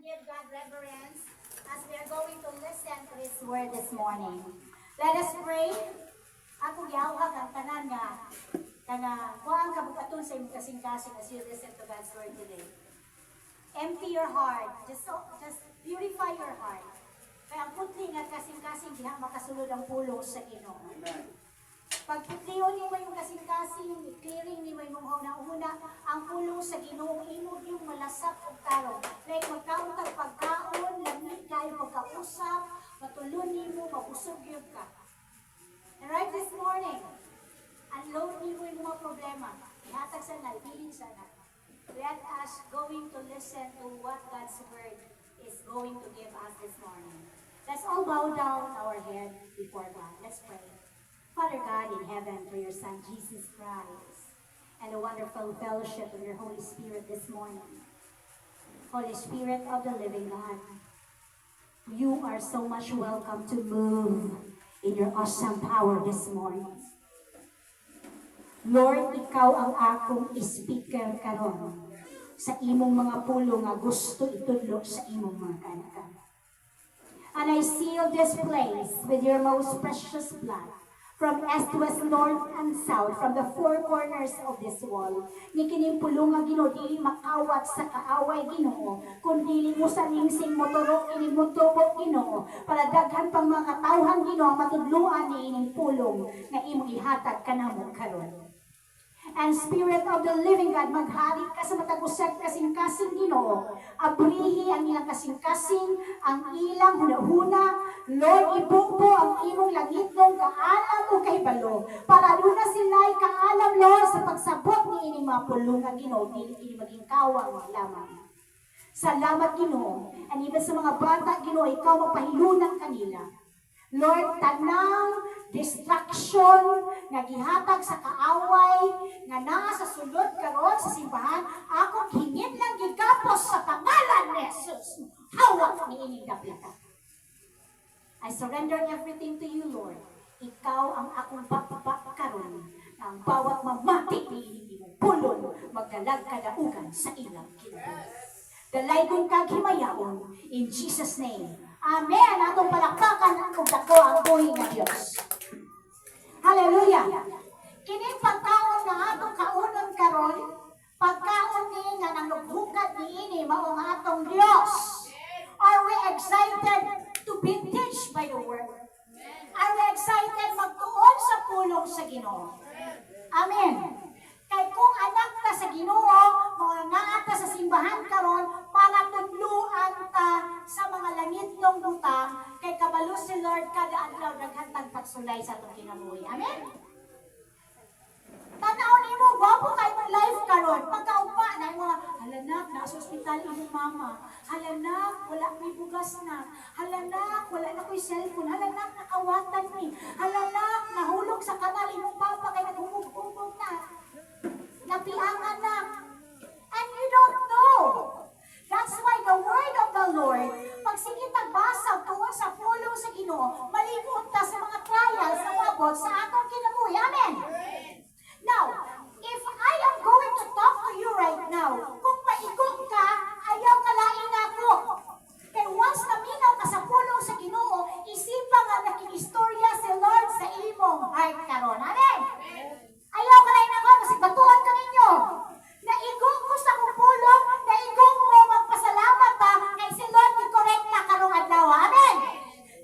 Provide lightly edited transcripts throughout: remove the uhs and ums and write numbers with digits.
and give God reverence as we are going to listen to His word this morning. Let us pray. Ako gihawag ang tanan nga kuang kabukaton sa imong kasing-kasing as you listen to God's word today. Empty your heart. Just purify your heart. Kaya ang putli nga kasing-kasing diha makasulod ang pulong sa Ginoo. Pag putliyon ni mo yung kasing-kasing, clearing ni mo yung una-una, ang pulong sa Ginoo imong yung malasap og tarong. Like magkaon tag pagkaon, lamig kayo magkausap, matulon nimo, mabusog gyud ka. And right this morning, unload ni mo yung mga problema. Ihatag sa na, ibilin sa na. Let us going to listen to what God's word is going to give us this morning. Let's all bow down our head before God. Let's pray. Father God in heaven, through your Son Jesus Christ, and the wonderful fellowship of your Holy Spirit this morning. Holy Spirit of the living God, you are so much welcome to move in your awesome power this morning. Lord, ikaw ang akong speaker karon sa imong mga pulong nga gusto itudlo sa imong mga kanak. And I seal this place with your most precious blood, from east, west, north, and south, from the four corners of this wall. Ni kining pulong nga Ginoo dili makawat sa kaaway Ginoo, kundi mo sa ningsing motorok kining motubok Ginoo, para daghan pang mga katawhan Ginoo ang matudloan ni ining pulong nga imong ihatag kanamo karon. And Spirit of the living God, maghari ka sa matagusag kasing-kasing Ginoo. Abrihi ang ilang kasing-kasing, ang ilang hunahuna. Lord, ibukbo ang imong langitnong kaalam o kahibalo. Para doon na sila'y kaalam, Lord, sa pagsabot ni ining mga pulungan Ginoo, dili maging kawang lamang. Salamat Ginoo. And even sa mga bata Ginoo, ikaw mapahilunan kanila. Lord, tanang distraction nga gihatag sa kaaway nga naa sa sulod karon sa simbahan, ako hingit lang gigapos sa pangalan ni Jesus. Hawak ni ining dapita. I surrender everything to you, Lord. Ikaw ang akong pagpapa karon. Ang bawat mamati ni imong pulon magdalag kadaugan sa ilang kinabuhi. Dalaygon kag himayaon in Jesus name. Amen. Atong palakpakan ang dako ang buhi nga Dios. Hallelujah. Kining pagkaon nga atong kaunon karon, pagkaon ni nga nanughukat niini mao nga atong Dios. Are we excited to be teach by the word? Are we excited magtuon sa pulong sa Ginoo? Amen. Kay kung anak ta sa Ginoo, mga naa ta sa simbahan karon para tudluan ta sa mga langitnong butang, kay kabalo si Lord kada adlaw naghantag pagsulay sa atong kinabuhi. Amen. Tanaw nimo gwapo kay mo life karon, pagkaugma na mo, halanak na sa ospital imong mama. Halanak wala may bugas na. Halanak wala na koy cellphone. Halanak nakawatan ni. Halanak nahulog sa kanal imong papa kay naghumog-humog na. Napiangan na. And you don't know. That's why the word of the Lord, pag sige tagbasa tuwa sa pulong sa Ginoo, malibot ta sa mga trials na mabot sa atong kinabuhi. Amen. Now, if I am going to talk to you right now, kung paikot ka, ayaw kalain ako. Kaya once naminaw ka sa pulong sa Ginoo, isipa nga nakiistorya si Lord sa imong heart karon. Amen. Ayaw kalain ako, kasi batuhan ka ninyo. Naigong ko sa kong pulong, naigong mo magpasalamat pa, kay si Lord i-correct na karong adlaw. Amen.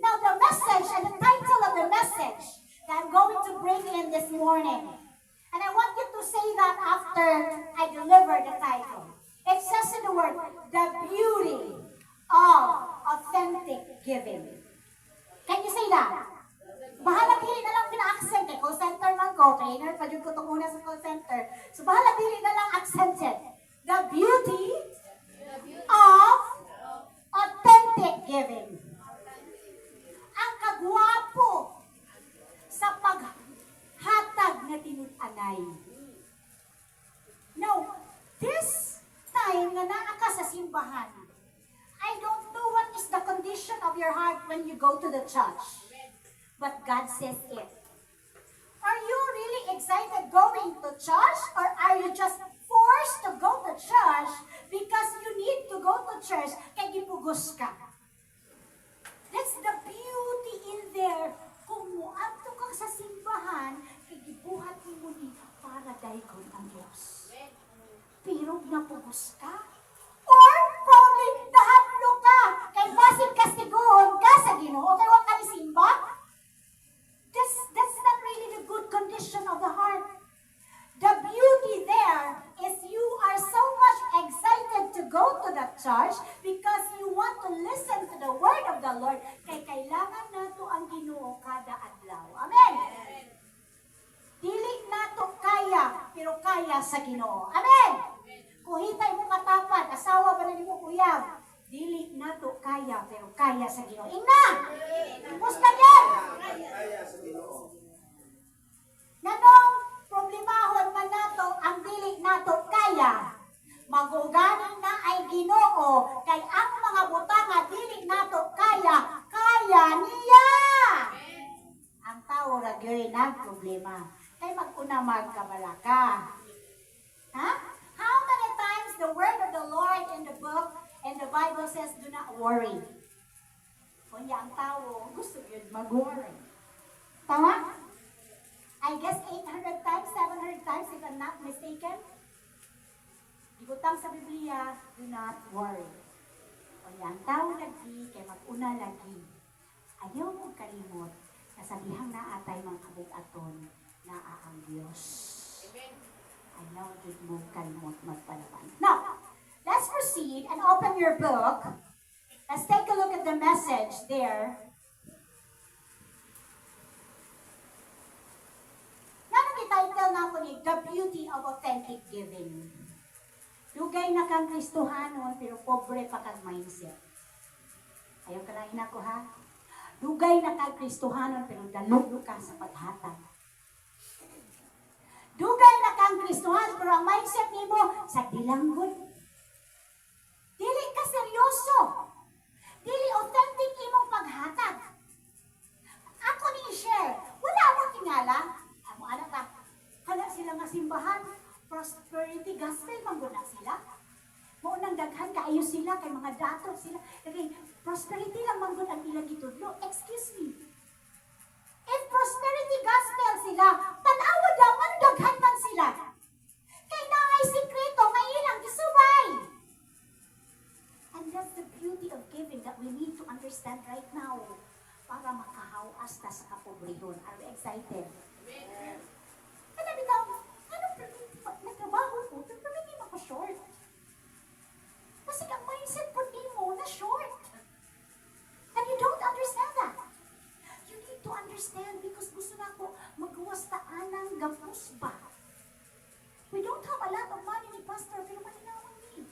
Now the message and the title of the message that I'm going to bring in this morning. And I want you to say that after I deliver the title. It says in the word, the beauty of authentic giving. Can you say that? Bahala dili na lang pina-accent eh. Call center man ko. Trainer pa dyan ko itong una sa call center. So bahala dili na lang accented. The beauty of authentic giving. Ang kagwapo sa paghatag na tinud-anay. Now, this time na naa ka sa simbahan, I don't know what is the condition of your heart when you go to the church. But God says it. Are you really excited going to church, or are you just forced to go to church because you need to go to church? Kaya gipugos ka. That's the beauty in there. Kung muadto ka sa simbahan, kay gibuhat nimo ni para dayon ang Dios. Pero napugos ka. Or probably nahadlo ka. Kay basig kastiguhon ka sa Ginoo kay wa ka ni simba. That's not really the good condition of the heart. The beauty there is you are so much excited to go to the church because you want to listen to the word of the Lord. Kay kailangan nato ang Ginoo kada adlaw. Amen. Dili nato kaya, pero kaya sa Ginoo. Amen. Kuhitay mo katapat, asawa ba na nimo kuyab? Dili nato kaya, pero kaya sa Ginoo. Ingna! Musta yan? Kaya sa Ginoo. Nanong problemahon man nato ang dili nato kaya. Magugani na ay Ginoo kay ang mga butanga dili nato kaya, kaya niya. Ang tao ra gyud nag problema kay mag-una magkabalaka. Ha? How many times the word of the Lord in the book and the Bible says do not worry. Kunya ang tao gusto gyud mag-worry. Tama? I guess 800 times, 700 times, if I'm not mistaken. Ibutang sa Biblia, do not worry. O yan, tao lagi, kay mag-una lagi. Ayaw mo kalimot, nasabihang na atay mga kabug-aton na ang Diyos. Ayaw din mo kalimot magpalaban. Now, let's proceed and open your book. Let's take a look at the message there. Title na po ni The Beauty of Authentic Giving. Dugay na kang Kristohanon pero pobre pa kang mindset. Ayaw ka lang ko ha? Dugay na kang Kristohanon pero dalog ka sa paghatag. Dugay na kang Kristohanon pero ang mindset nimo sa dilanggod. Dili ka seryoso. Dili authentic imong paghatag. Ako ni share. Wala akong tingala. Amo anak ka. Hala sila nga simbahan, prosperity gospel, mangguna sila. Maunang daghan, kaayo sila, kay mga dato sila. Kay prosperity lang mangguna ang ilang itudlo. Excuse me. If prosperity gospel sila, tanawa daw, ano daghan man sila? Kay naay sikreto, may ilang isubay. And that's the beauty of giving that we need to understand right now para makahawas ta sa kapobrehon. Are we excited? Amen. Ano bitaw? Ano nagtrabaho ko? Pero hindi ako short. Kasi ang mindset po mo na short. And you don't understand that. You need to understand because gusto na ako magawas taanang gapos ba. We don't have a lot of money ni Pastor, pero malinawan ni.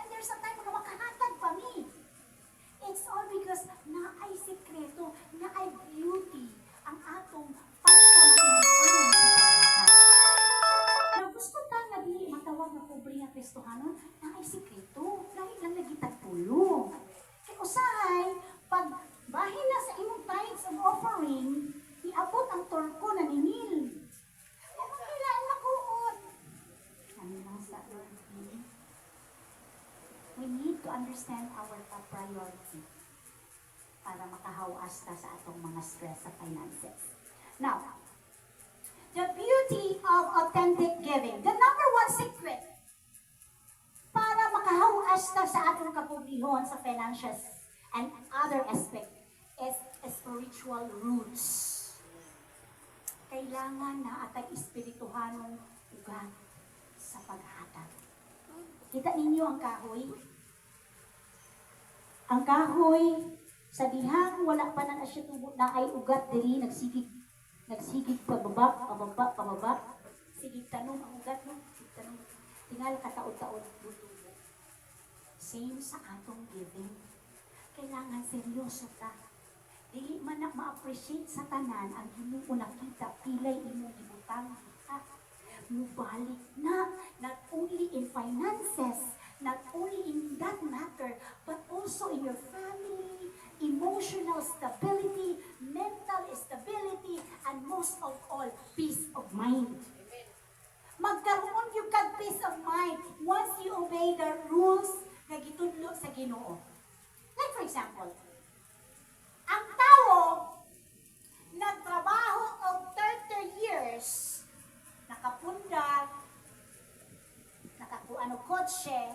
And there's a time na makahatag pa mi. It's all because na ay sikreto, na ay beauty ang atong pagkamatinaan sa paghatag. Na gusto ta nga dili matawag na pobre nga Kristohanon, na ay sikreto, lahi lang lagi tagpulong. Kaya usahay, pag bahin na sa imong tithes and offering, iabot ang torko na ninil. Ano kailangan makuot? Ano lang sa we need to understand our top priority para makahawas ta sa atong mga stress sa finances. Now, the beauty of authentic giving. The number one secret para makahawas ta sa atong kapobrehon sa finances and other aspect is spiritual roots. Kailangan na atay espirituhanong ugat sa paghatag. Kita ninyo ang kahoy? Ang kahoy, sa dihang wala pa na siya tubo na ay ugat diri, nagsigig pababa, sigig tanong ang ugat no, sigig tanong, tingal kataod-taod butubo. Same sa atong giving. Kailangan seryoso ta. Dili man na ma-appreciate sa tanan ang Ginoo nakita pilay imong gibutang kita. Mubalik na, not only in finances, not only in that matter, but also in your family, emotional stability, mental stability, and most of all, peace of mind. Magkaroon yung kag peace of mind once you obey the rules na gitudlo sa Ginoo. for example, ang tao nagtrabaho og 30 years, nakapundar, nakakuan og kotse,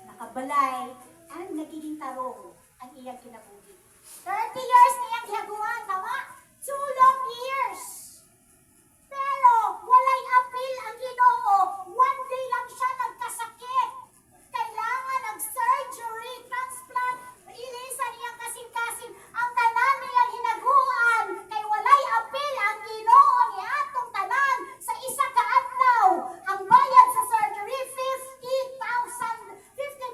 nakabalay, and nagiging tarong ang iyang kinabuhi. 30 years niyang gihaguan, tama? 2 long years. Pero walay apil ang Ginoo. One day lang siya nagkasakit. Kailangan ng surgery, transplant, ilisan niyang kasing-kasing. Ang tanan niyang hinaguan. Kay walay apil ang Ginoo ni atong tanan sa isa ka adlaw. Ang bayad sa surgery, 50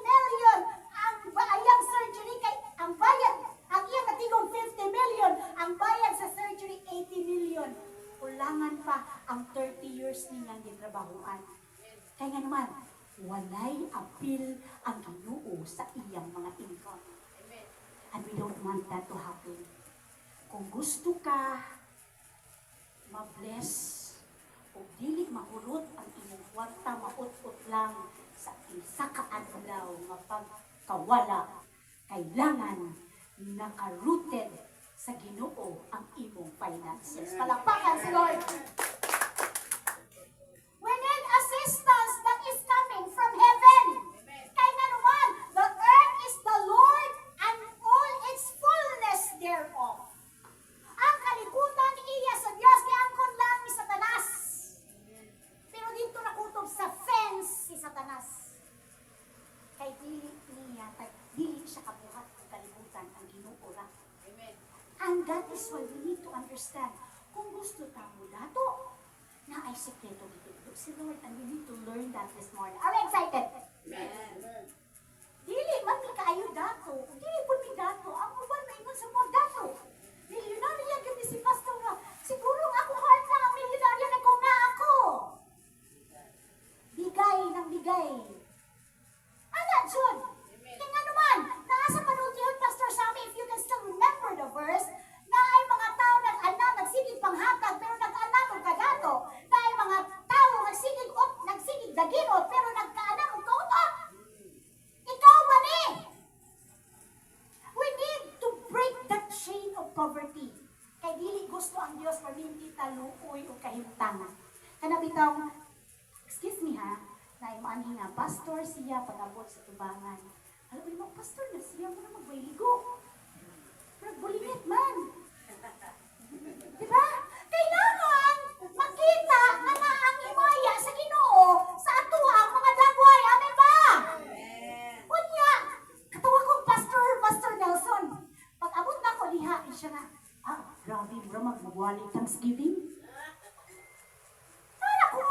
million. Ang bayad surgery kay ang bayad, ang iyang natigong 50 million. Ang bayad sa surgery, 80 million. Ulangan pa ang 30 years nilang gitrabahuan. Kaya nga naman, walay apil ang Ginoo sa iyang mga income. And we don't want that to happen. Kung gusto ka ma-bless o dili mahulot ang imong kwarta, maut-ut lang sa isa ka adlaw nga pagkawala, kailangan naka-rooted sa Ginoo ang imong finances. Palakpakan si Lord. We need assistance that is coming from heaven. Kaya nga naman, the earth is the Lord and all its fullness thereof. Ang kalikutan iya sa Dios kay angkon lang ni Satanas. Pero dito nakutob sa fence si Satanas. Kay dili niya, dili siya kabuhat ng kalibutan ang Ginoo ra. And that is why we need to understand, kung gusto tamo dato, na ay sekreto dito si Lord, and we need to learn that this morning. Are we excited? Amen. Dili, man mi kaayo dato. Dili po mi dato. Ang uban na ingon sa mga dato. Milyonaryo yan si Pastor nga. Siguro ako heart lang ang milyonaryo na kung na ako. Bigay ng bigay. Ana, Jun. Tingnan naman, nasa panultihon, Pastor Sammy, if you can still remember the verse, na ay mga tao nag-ana, nagsigig panghatag, pero nag-ana ng kagato. Na ay mga tao nagsigig daginot, pero nagkaana ng kautot. Ikaw ba ni? We need to break that chain of poverty. Kay dili gusto ang Dios pamin kita luoy o kahimtangan. Kana bitaw, excuse me ha, na imaanhin nga pastor siya pag-abot sa tubangan. Alam mo, pastor na siya mo na magbayligo. Nagbulingit man. Diba? Kailangan makita na ang imaya sa Ginoo sa ato ang mga dagway. Amen ba? Unya, katawa kong Pastor Nelson. Pag-abot na ko diha, siya na, grabe bro, magwali Thanksgiving. Ano ko?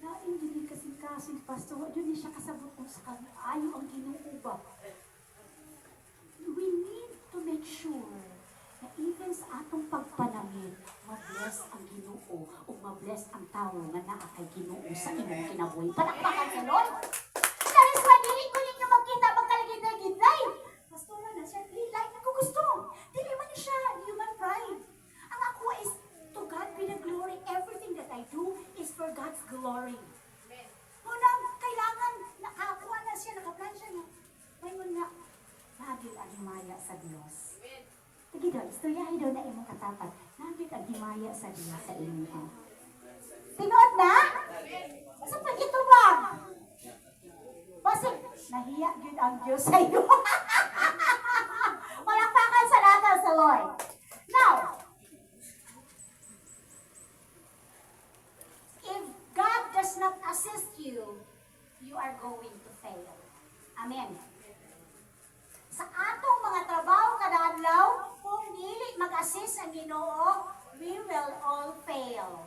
Lain din kasing Pastor, yun siya kasabot ko sa kanya. Ayaw ang Ginoo ba? We need to make sure na even sa atong pagpanamit, ma-bless ang Ginoo o ma-bless ang tao nga naa kay Ginoo sa imong kinabuhi. Palakpakan sa Lord. That is why dili ko ninyo magkita magkaligid-ligid. Pastor na siya, like ko gusto. Dili man ni siya human pride. Ang ako is to God be the glory. Everything that I do is for God's glory. Munang kailangan nakakuha na siya, nakaplan siya niya. Ngayon nga, nagil ang himaya sa Diyos. Sige daw, istoryahin daw na imong katapat. Nagil ang himaya sa Diyos sa inyo. Tinood na? Sa pag-ito ba? Basta, nahiya yun ang Diyos sa iyo. Palakpakan sa natin sa Lord. Now, if God does not assist you, you are going to fail. Amen. Sa atong mga trabaho kada adlaw, kung dili mag-assist ang Ginoo, we will all fail.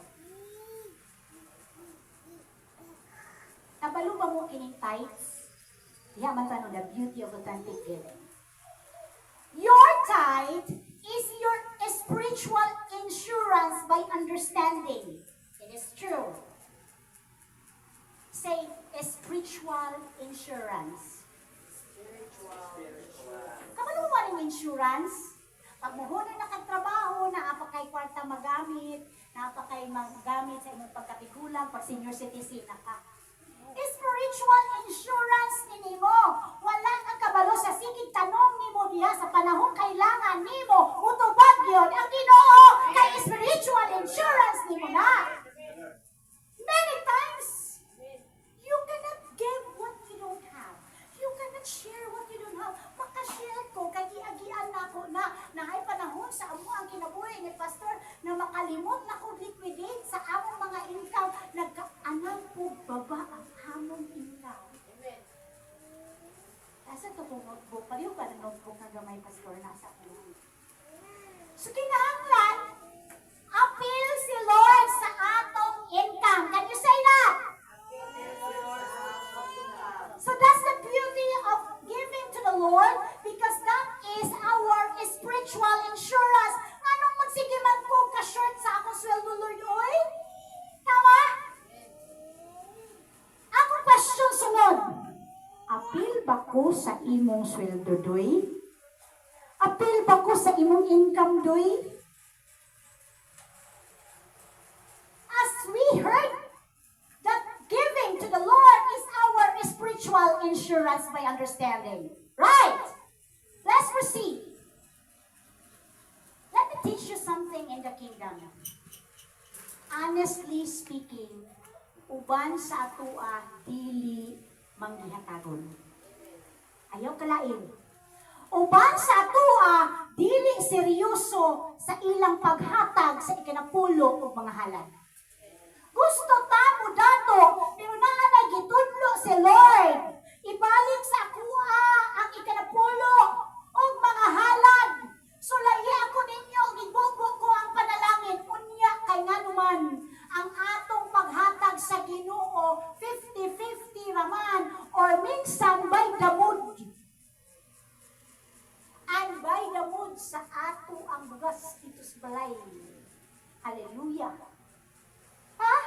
Nabalo ba mo kining tithes? Yaman tanong, the beauty of authentic giving. Your tithe is your spiritual insurance by understanding. It is true. Say, spiritual insurance. Kamano mo ang insurance? Pag muhuna na kagtrabaho, naapakay kwarta magamit, naapakay magamit sa imong pagkatigulang, pag senior citizen na ka. Spiritual insurance ninyo. Wala ang kabalo sa sigig tanong diha sa panahon kailangan nimo mutubag gyud ang Ginoo kay spiritual insurance nimo na. Many times you cannot give what you don't have. You cannot share what you don't have. Makashare ko kay giagian nako na naay panahon sa amo ang kinabuhi ni pastor na makalimot na ko liquidate sa among mga income nagkaanan po baba ang among income. Asa to kung notebook? Pariho ba ng notebook na gamay pastor nasa akin? So kinahanglan, appeal si Lord sa atong income. Can you say that? So that's the beauty of giving to the Lord because that is our spiritual insurance. Anong magsigiman ko ka-short sa akong sweldo, Lord, oy? Tama? Akong question sunod. Apil ba ko sa imong sweldo, doy? Apil ba ko sa imong income, doy? As we heard that giving to the Lord is our spiritual insurance by understanding. Right? Let's proceed. Let me teach you something in the kingdom. Honestly speaking, uban sa atoa dili manggihatagon. Ayaw kalain. Uban sa atoa dili seryoso sa ilang paghatag sa ikanapulo ug mga halal. Gusto ta mo dato pero naa gitudlo si Lord. Ibalik sa akoa ang ikanapulo ug mga halal. Sulayi ako ninyo gibugo ko ang panalangin unya kay nganuman ang atong paghatag sa Ginoo 50-50 raman or minsan by the mood. And by the mood sa ato ang bugas dito sa balay. Hallelujah. Ha?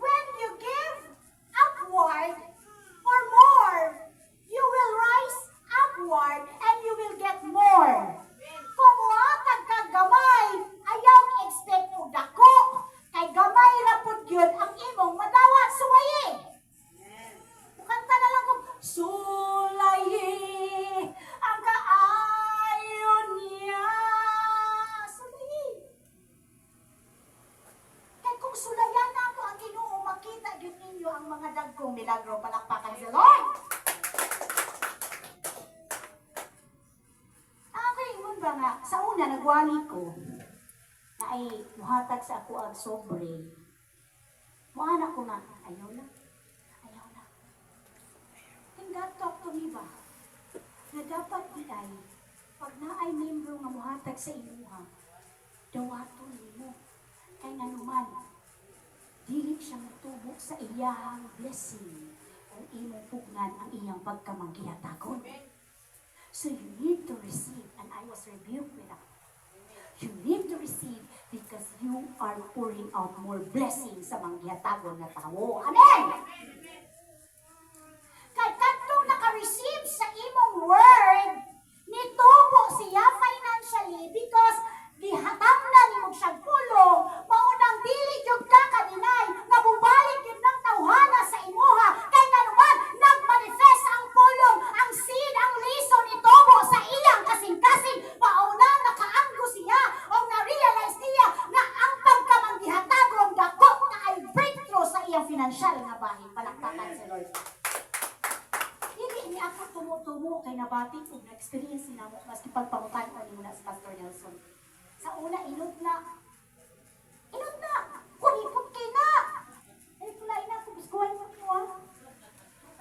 When you give upward or more, you will rise upward and you will get more. Kung muhatag ka gamay, ayaw expect mo dako. Kay gamay ra pud gyud ang imong madawat suwayi. Kanta na lang kung sulayi ang kaayon niya. Sulayi. Kay kung sulayan na ako ang Ginoo, makita gyud ninyo ang mga dagkong milagro. Palakpakan sa Lord. Ba nga, sa una nagwali ko na ay muhatag sa ako ang sobre. Muanak ko nga, ayaw na. Ayaw na. And God talk to me ba? Na dapat di ay, pag na ay membro nga muhatag sa imuha, dawaton mo. Kay nga naman, dili siya matubo sa iyahang blessing kung imong pugnan ang iyang pagkamangkihatagon. So you need to receive, and I was rebuked with that. You need to receive because you are pouring out more blessings sa manggihatagon na tao. Amen! Kay katong naka-receive sa imong word, nitubo siya financially because gihatamnan ni mong siyang pulong, maunang dili yung kakadinay, nga bubalik yun ng tawhana sa imuha, kay nanuman, nagmanifest ang pulong, ang seed, ang lison, itubo sa iyang kasing-kasing, maunang nakaanggo siya, o na-realize niya na ang pagkamanggihatagon, dako na ay breakthrough sa iyang financial nga bahin. Palakpakan sa Lord. Hindi ako tumutumo kay nabati kung na-experience nila mo, maski pagpamukan ko ni muna sa Pastor Nelson. Sa una, inod na. Inod na! Kuripot kayo na! Ay, kulay na, kubiskuhan mo niyo, ha?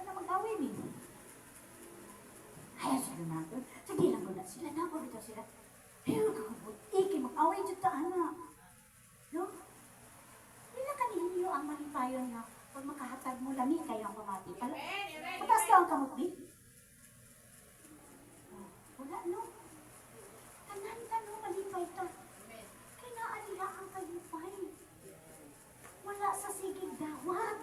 Ano na mag-awin, eh? Ayaw sila na ako. Sige lang ko na sila. Nako dito sila. Ayaw ka kabut. Iki, mag-awin dito ta, anak. No? Nila kaninyo ang malipayon na pag makahatag mo, lami kayo ang pamati. Patas ka ang kamot, di? Wala, no? Tanan-tan mo, malipay ta. Kinaaliha ang kalipay. Wala sa sigig dawat.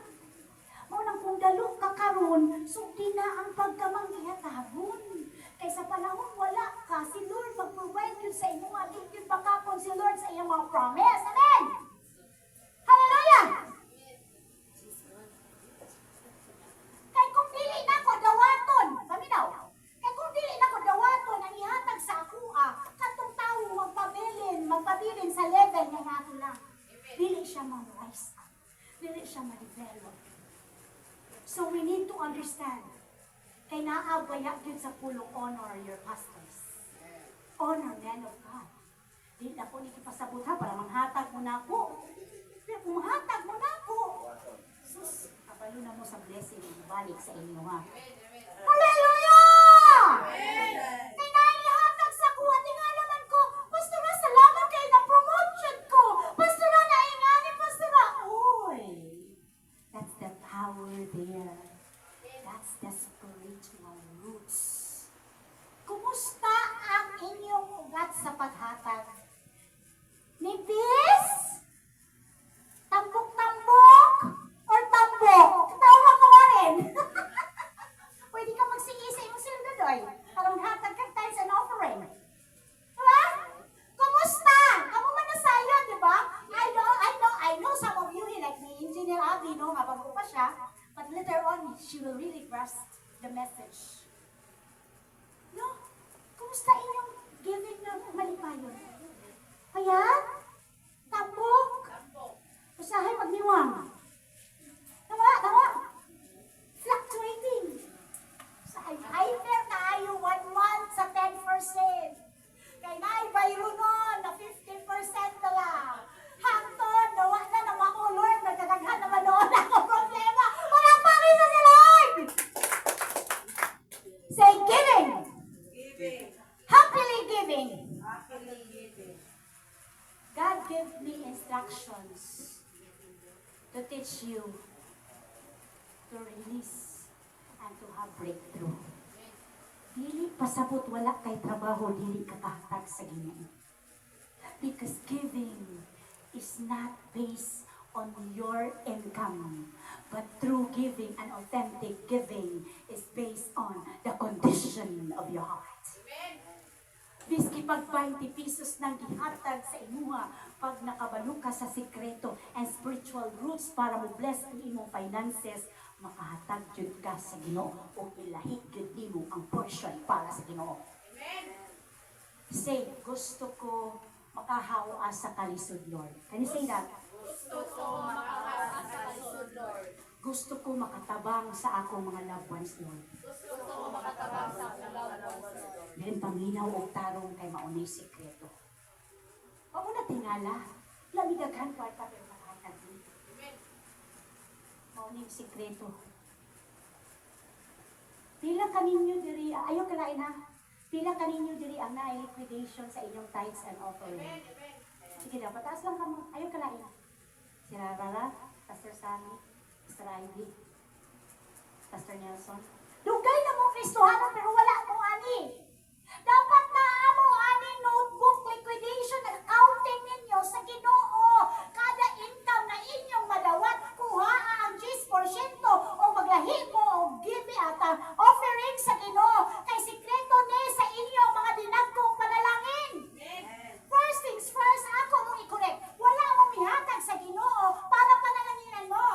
Maunang kung dalo ka karon, sukti na ang pagkamanggihatabon. Kaysa panahon wala ka, si Lord mag-provide yun sa imo. Aling yun bakapon si Lord sa iyong mga promise. Amen! Hallelujah! Kay kung dili na ko dawaton, So we need to understand. Kay naabaya yun sa pulong honor your pastors. Honor men of God. Di na po nikipasabot ha, para manghatag mo na ako. Pero kung hatag mo na ako, sus, kabalo na mo sa blessing, balik sa inyo ha. Hallelujah! Kay naihatag sa kuha, tingalaman ko, Pastora, salamat kay na-promotion ko. Pastora, naingani, Pastora. Uy, that's the power there. That's the spiritual roots. Kumusta ang inyong ugat sa paghatag? Nipis? Tambok-tambok? Or tambok? Tawa ka rin. Pwede ka magsingi sa iyong sildodoy. Parang hatag kang tithes and offering. Diba? Kumusta? Kamu man na sayo, diba? I know some of you here, like ni Engineer Abby, no, habang ko pa siya, but later on, she will really grasp the message. No? Kumusta inyong giving ng malipayon? Ayan? Tambok? Usahay magniwang? Tawa? Fluctuating. Sa hyper tayo 1 month sa 10%. Kay naibayro nun na 50% na lang. Hangton, nawa na naman ko, Lord, nagkagaghan naman noon ako problema. Walang Panginoon ni Lord! Say giving. Happily giving. God gave me instructions to teach you to release and to have breakthrough. Dili pasabot wala kay trabaho, dili kakahatag sa Ginoo. Because giving is not based on your income, but true giving and authentic giving is based on the condition of your heart. Biski pag 20 pesos nang gihatag sa imuha, pag nakabalo ka sa sikreto and spiritual roots para mo bless ang imong finances, makahatag jud ka sa Ginoo o ilahi jud nimo ang portion para sa Ginoo. Say, gusto ko makahawa sa kalisod, Lord. Can you say that? Gusto ko makatabang sa akong mga loved ones, Lord. Then paminaw o tarong kay maunay sikreto. Huwag mo na tingala. Lamigaghan ko ay pero makahatag dito. Maunay sikreto. Pila kaninyo diri, ayaw kalain ha. Pila kaninyo diri ang na-liquidation sa inyong tithes and offering. Sige na, pataas lang kamo. Ayaw kalain. Si Rara, Pastor Sammy, Pastor Ivy, Pastor Nelson. Dugay na mo Kristohanon pero wala mo ani. Dapat na amo ani notebook liquidation accounting ninyo sa Ginoo. Kada income na inyong madawat, kuha ang 10% o maglahi mo o give at offering sa Ginoo. Kay sikreto ni sa inyong mga dinagkong panalangin. First things first, ako mong i-correct. Wala mong mihatag sa Ginoo para panalanginan mo.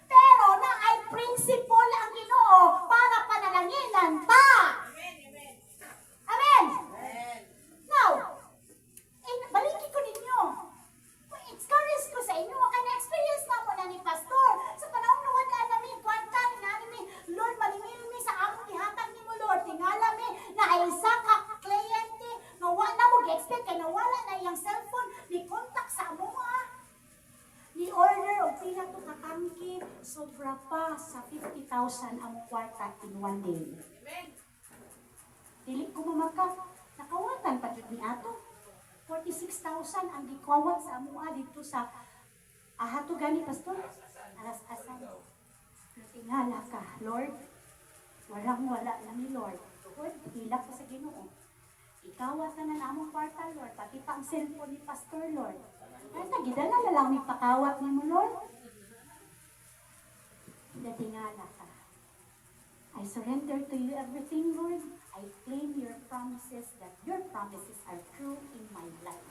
Pero na ay principle ang Ginoo para panalanginan ta. Amen. Now, balikin ko ninyo. Experience ko sa inyo. Kaya na-experience na mo na ni Pastor. Sa panahon na wala namin, kwarta, namin, Lord, malingin mi sa among ihatag ni mo, Lord. Tingala mi na ay isa ka kliyente na wala mo gi-expect kaya nawala na iyang cellphone. Ni contact sa amo ni order o pila to katangki, sobra pa sa 50,000 among kwarta in 1 day. Dili ko mamakak. Nakawatan pa jud ni ato. 46,000 ang gikawat sa amoa dito sa ahato gani pastor. Alas-asan. Tingala ka, Lord. Wala na ni Lord. Lord, hilak ko sa Ginoo. Ikawat na among kwarta, Lord. Pati pa ang cellphone ni Pastor, Lord. Ay, nagidala na lang may pakawat ni mo, Lord. Tingala ka. I surrender to you everything, Lord. I claim your promises that your promises are true in my life.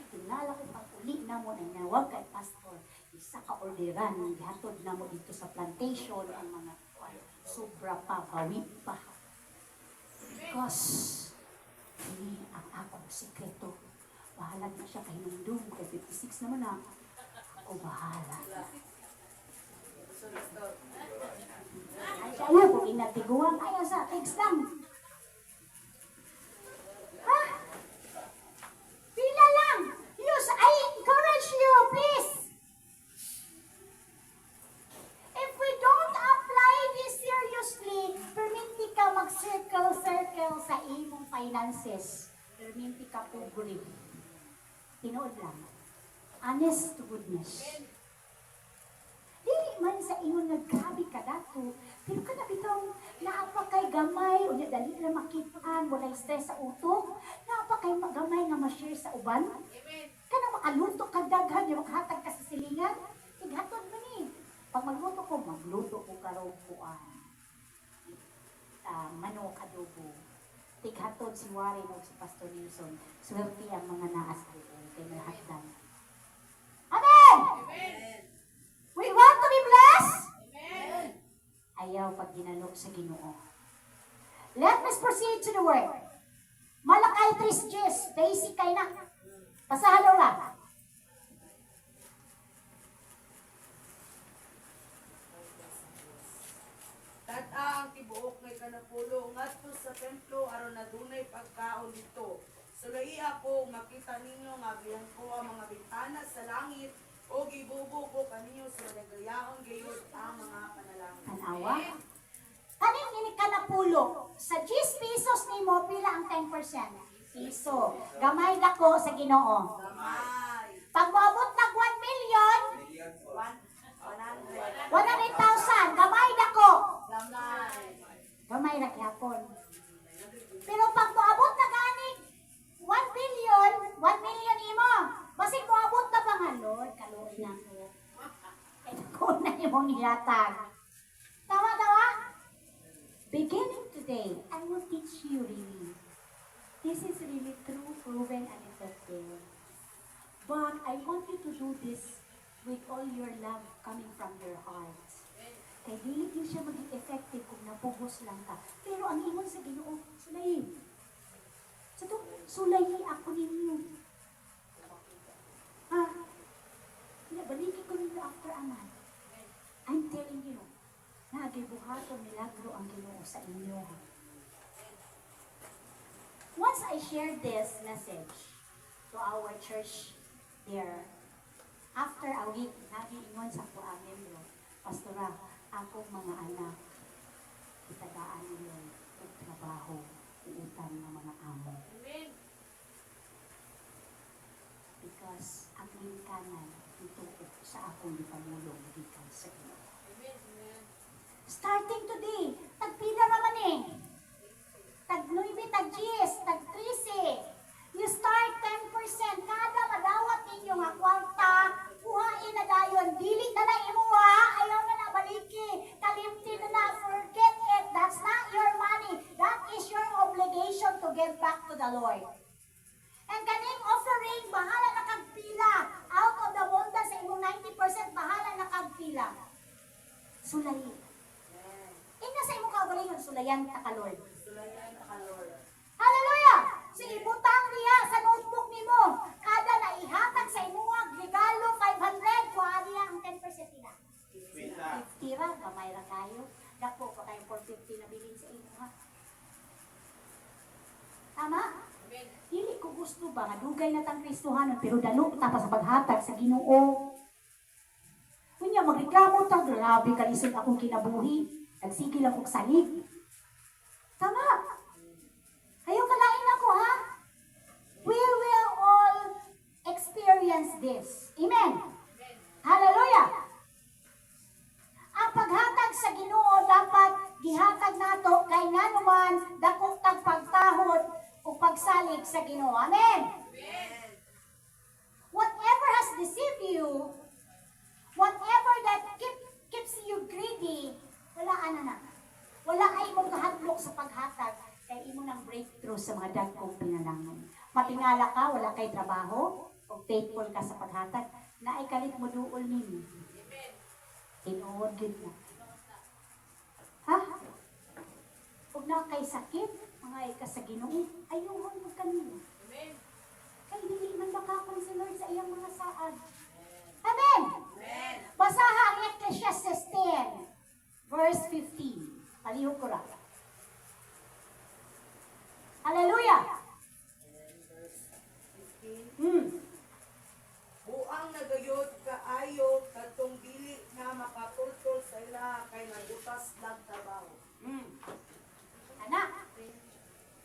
Tinala ko pag uli na mo na nawag kay Pastor. Isa ka orderan, gihatod na mo dito sa plantation ang mga sobra pa, bawi pa. Because hindi ang akong sikreto. Bahala na siya kay Nundong, kay 56 naman na. Ako bahala na. tiguang, ayaw sa tigs lang. Ha? Pila lang. Yes, I encourage you, please. If we don't apply this seriously, perminti ka mag-circle sa imong finances. Perminti ka pobre. Tinood lang. Honest to goodness. Dili man sa ingon nga grabe ka dato, pero kada bitaw naapa kay gamay unya dali ra makitaan, walay stress sa utok, naapa kay gamay nga ma-share sa uban. Kana makaluto kag daghan, di makahatag ka sa silingan, ighatod mo ni. Pag magluto ko karong kuan. Manok adobo. Tighatod si Warren o si Pastor Nilsson. Swerte ang mga naas doon kay nahatdan. Amen! Amen. We want to be blessed? Amen. Ayaw pag ginalok sa Ginoo. Let us proceed to the word. Malakay 3 Gs, basic kay na. Pasahalo ra. Tag-ang tibuok may kanapulo ngadto sa templo aron adunay pagkaon dito. Sulay ako makita ninyo nga biyan ko ang mga bintana sa langit o gibubo ko kaninyo sa nagayaon gayud ang mga panalangin. Tanawa. Kaning ini kanapulo. Sa 10 pesos nimo pila ang 10%? Piso. Gamay dako sa Ginoo. Gamay. Pag moabot nag 1 million, 100,000. 100. Gamay dako. Gamay. Gamay ra gyapon. Pero pag moabot na gani 1 billion, 1 million imo. Basig moabot na ba nga, Lord? Kaluoy na ko. Ito na imong nilatag. Tawa. Beginning today, I will teach you really. This is really true, proven, and effective. But I want you to do this with all your love coming from your heart. Kaya dili din siya maging effective kung napugos lang ka. Pero ang ingon sa Ginoo, sulayin. Sa to, sulayin ako ninyo. Ha? Balikin ko ninyo after a month. I'm telling you, nagibuhaton milagro ang Ginoo sa inyo. Once I shared this message to our church there, after a week, nagiingon sa po ang membro, Pastora, akong mga anak, itagaan ninyo ang trabaho, iutang ng mga amo. Amen. Because ang lingkanan, ito sa akong ipamulong gikan sa inyo. Amen. Starting today, tagpila naman eh. Tag 9, tag 10, tag 13. You start 10%. Kada madawat ninyo nga kwarta, kuhain na dayon. Dili na na imuha, ayaw na na baliki. Kalimti na na, forget it. That's not your money. That is your obligation to give back to the Lord. And kaning offering, bahala na kagpila. Out of the abundance sa imong 90%, bahala na kagpila. Sulayin. Ina sa imong kaugalingon, sulayan ka ka, Lord. Sulayan ka, Lord. Hallelujah! Sige, butang niya sa notebook nimo. Kada na ihatag sa imuhag regalo 500, kuha niya ang 10% nila. 50 ra, kamay ra kayo. Dako pa kayong 450 na bilhin sa inyo, ha? Tama? Amen. Dili ko gusto ba nga dugay na tang Kristohanon pero dalo ta pa sa paghatag sa Ginoo. Kunya magreklamo ta, grabe ka lisod akong kinabuhi. Nagsigil akong salig. Tama. Ayaw kalain ako, ha? We will all experience this. Amen. Hallelujah. Ang paghatag sa Ginoo dapat gihatag nato kay nganuman dako tag pagtahod o pagsalig sa Ginoo. Amen. Whatever has deceived you, whatever that keeps you greedy, wala na. Wala ay imong kahadlok sa paghatag kay imo nang breakthrough sa mga dagkong pinanangon. Matingala ka, wala kay trabaho, o faithful ka sa paghatag, na ay kalit mo duol nimo. Tinuod gid na. Ha? Huwag na kay sakit, mga ika sa Ginoo, ayuhon mo kanino. Kay dili man makakon si Lord sa iyang mga saad. Amen! Basaha ang Ecclesiastes 10, verse 15. Palihog ko ra. Hallelujah! Buang nagayod kaayo kadtong dili na makatultol sa ila kay nagutas lag trabaho. Anak.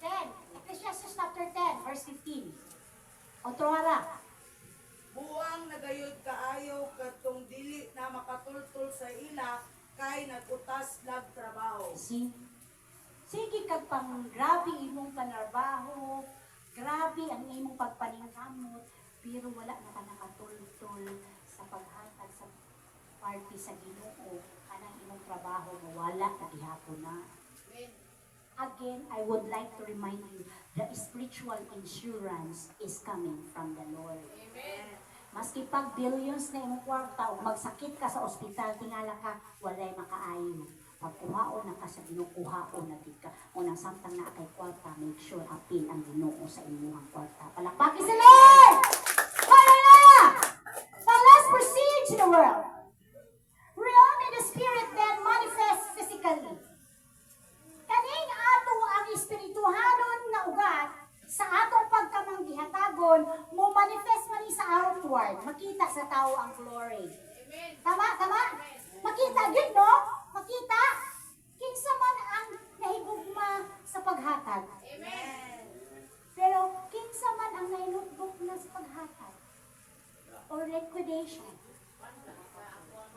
10. Ecclesiastes chapter 10, verse 15. Otro hara. Buang nagayod kaayo kadtong dili na makatultol sa ila kay nagutas lag trabaho. See? Sige kag pang grabe imong panarbaho, grabe ang imong pagpaningkamot, pero wala na ka nakatultol sa paghatag sa party sa Ginoo, kanang imong trabaho wala na gihapon na. Again, I would like to remind you, the spiritual insurance is coming from the Lord. Amen. Maski pag billions na imong kwarta o magsakit ka sa ospital, tingala ka, walay makaayo. Pag kuhaon na ka sa Ginoo, kuhaon na ka. Unang samtang na kay kwarta, make sure apil ang Ginoo sa inyong kwarta. Palakpakin sa Lord! Hallelujah! Now let's proceed to the world. Realm in the spirit then manifests physically. Kaning ato ang espirituhanon nga ugat sa atong pagkamanggihatagon mo manifest man ni sa outward, makita sa tao ang glory. Tama, tama? Makita gyud no? Makita. Kinsa man ang nahigugma sa paghatag. Amen. Pero kinsa man ang nainutbok na sa paghatag or liquidation.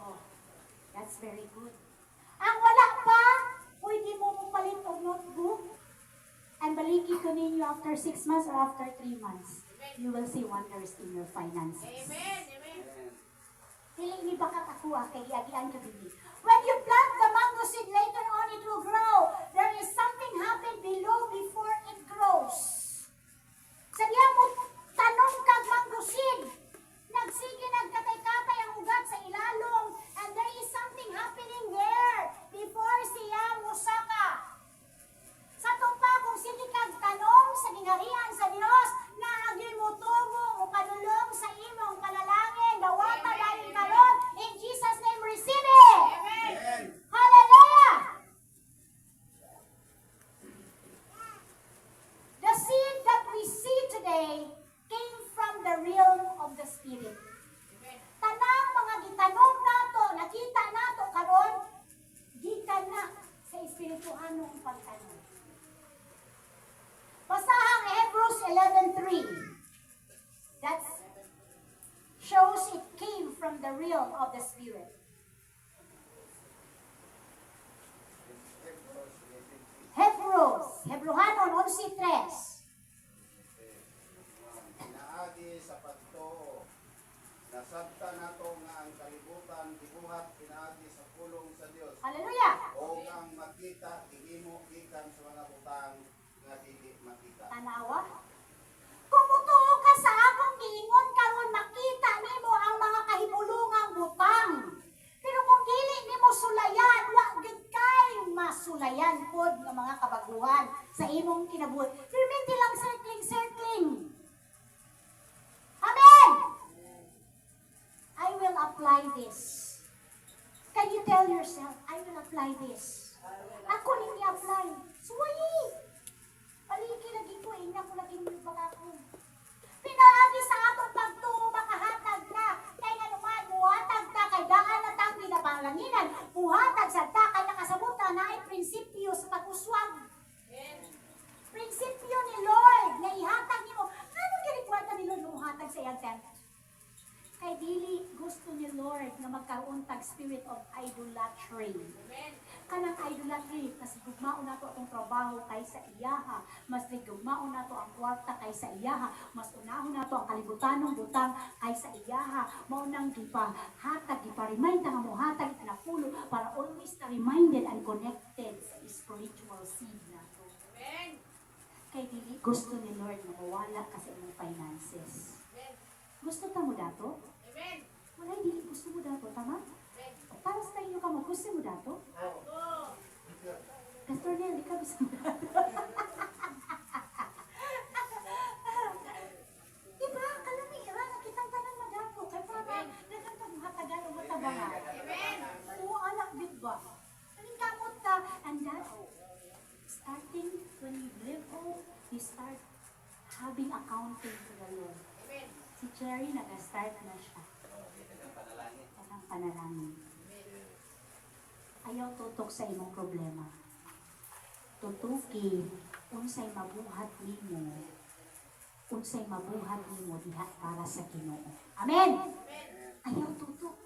Oh, that's very good. Ang wala pa, pwede mo mapalit og notebook and baliki ko ninyo after 6 months or after 3 months. You will see wonders in your finances. Amen. Amen. Dili ni bakat ako kay giagian ka bibi. When you plant the mango seed, later on it will grow. There is something happen below before it grows. Sa diya mo tanong kag mango seed, nagsige nagkatay-katay ang ugat sa ilalong, and there is something happening there before siya musaka. Sa tupa kung sige kag tanong sa gingharian sa Dios, naagyon mo tubo o panulong sa imong panalangin, dawata dahil karon, in Jesus' name receive it! Amen. Hallelujah! The seed that we see today came from the realm of the Spirit. Tanang mga gitanong nato, nakita nato karon, gikan na sa espirituhanong pagtanong. Basahang Hebrews 11:3. That shows it came from the realm of the Spirit. Hebrehanon 11:3. Pinaagi sa pagtuo. Nasabta nato nga ang kalibutan gibuhat pinaagi sa pulong sa Dios. Hallelujah! O ang makita ihimo gikan sa mga butang nga dili makita. Tanawa? Kung mutuo ka sa akong giingon karon makita nimo ang mga kahimulungang butang. Pero kung dili nimo sulayan, wa gid kay masulayan pod nga mga kabaguhan sa imong kinabuhi. Perminti lang circling. Amen. I will apply this. Can you tell yourself, I will apply this? Ako ning i-apply. Suwayi. Paligi lagi ko, ina ko lagi baka ko. Pinaagi sa atong pagtuo, makahatag na. Kaya nga naman, muhatag na, kay daan na tang pinapangalanginan. Muhatag sa ta, kay nakasabutan na ay prinsipyo sa pag-uswag. Prinsipyo ni Lord, na ihatag niyo. Ano ginikwarta ni Lord muhatag sa iyang temple? Kay dili gusto ni Lord na magkaroon tag spirit of idolatry. Kanang idolatry, mas gugmaon nato atong trabaho kaysa iyaha, mas gugmaon nato ang kwarta kaysa iyaha, mas unahon nato ang kalibutanong butang kaysa iyaha, mao nang gipahatag, gipa-remind nga mo hatag napulo para always na reminded and connected sa spiritual seed nato. Amen. Kay dili gusto ni Lord na mawala ka sa imong finances. Gusto ta mo dato? Amen. Wala, dili gusto mo dato, tama? Para sa inyo ka mo, gusto mo dato? Pastor Nel, di ka gusto mo dato? Diba? Kalamira, nakitang tanang mo dato. Kaya para nagkantang hatagan o matabangan. Amen. Oo, anak, diba? Kaling kamot ka, and that you start having accounting to the Lord. Si Cherry, nag-start na siya. Ang panalangin. Ayaw tutok sa imong problema. Tutuki, unsay mabuhat nimo, unsay mabuhat nimo diha para sa Ginoo. Amen! Ayaw tutok.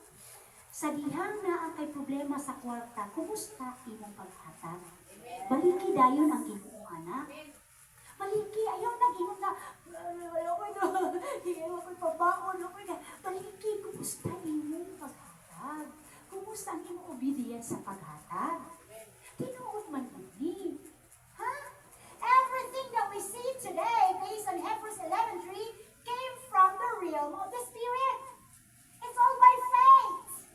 Sa dihang na ang kay problema sa kwarta, kumusta imong paghatag? Baliki dayon ang Ginoo, anak. Baliki, ayaw na Ginoo na, ayaw ko pabaon, baliki, kumusta imong paghatag? Kumusta ang imong obedience sa paghatag? Tinuod man ni. Ha? Everything that we see today, based on Hebrews 11:3, came from the realm of the Spirit. It's all by faith.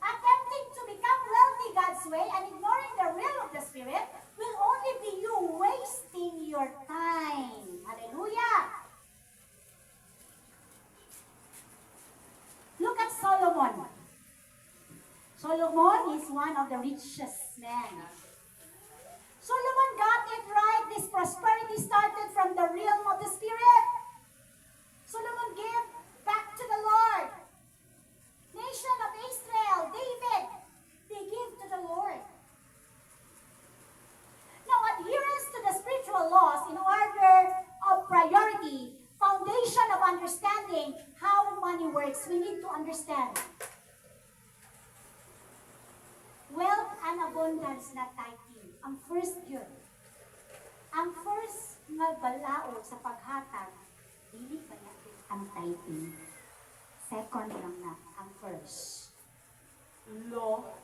Attempting to become wealthy God's way and ignoring the realm of the Spirit will only be you wasting your time. Hallelujah! Look at Solomon. Solomon is one of the richest men. Solomon got it right. This prosperity started from the realm of the Spirit. Solomon gave back to the Lord. Nation of Israel, David, they gave to the Lord. Now, adherence to the spiritual laws in order of priority, foundation of understanding how money works, we need to understand. Wealth and abundance na tithing. Ang first yun. Ang first nga balaod sa paghatag, dili ba natin ang tithing? Second lang na ang first. Law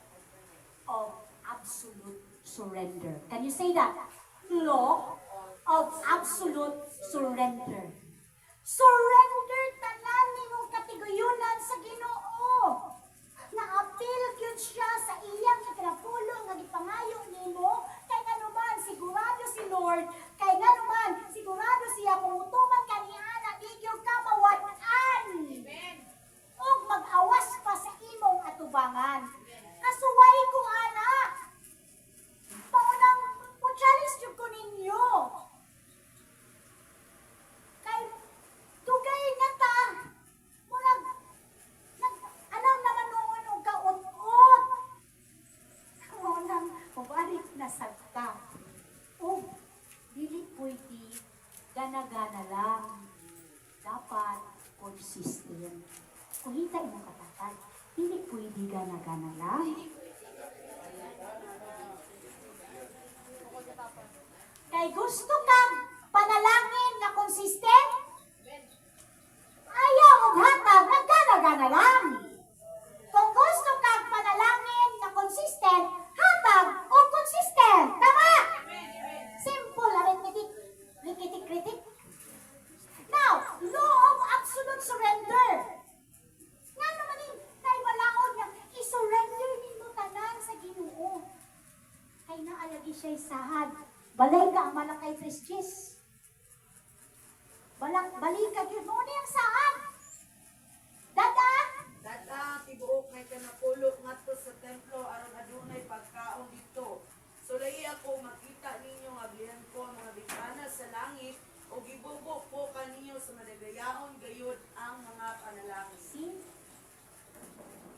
of absolute surrender. Can you say that? Law of absolute surrender. Surrender tanan nimong katiguyunan sa Ginoo. Na-appeal gyud siya sa iyang ikinapulo nga gipangayo nimo kay nganuman sigurado si Lord kay nganuman sigurado siya pumutuman kaniana di gyud ka mawad-an. Ug mag-awas pa sa imong atubangan. Kasuway ko anak. Paunang mo-challenge jud ko ninyo. Kay tugay na ta alam naman noon o kaot-ot. Nang pabalik na sagta. O, dili pwede gana-gana lang. Dapat consistent. Kung hintay mo katatal, dili pwede gana-gana lang. Kay gusto kang panalangin na consistent, ayaw og hatag, nagana-gana lang. Kung gusto kang panalangin na consistent, hatag o consistent. Tama? Simple, arithmetic, rikitik-ritik. Now, law of absolute surrender. Nga naman yung kay malaod nga, i-surrender nimo tanan sa Ginoo. Kay naalagi siya'y sahad. Balay ka ang malakay Tristis. Balik ka yun. Noon yung saan? Dada? Dada, tibuok may kanapulo ngadto sa templo aron adunay pagkaon dito. Sulay ako makita ninyo nga biyan ko ang mga bintana sa langit o gibubok po kaninyo sa madagayaon gayud ang mga panalangin. See?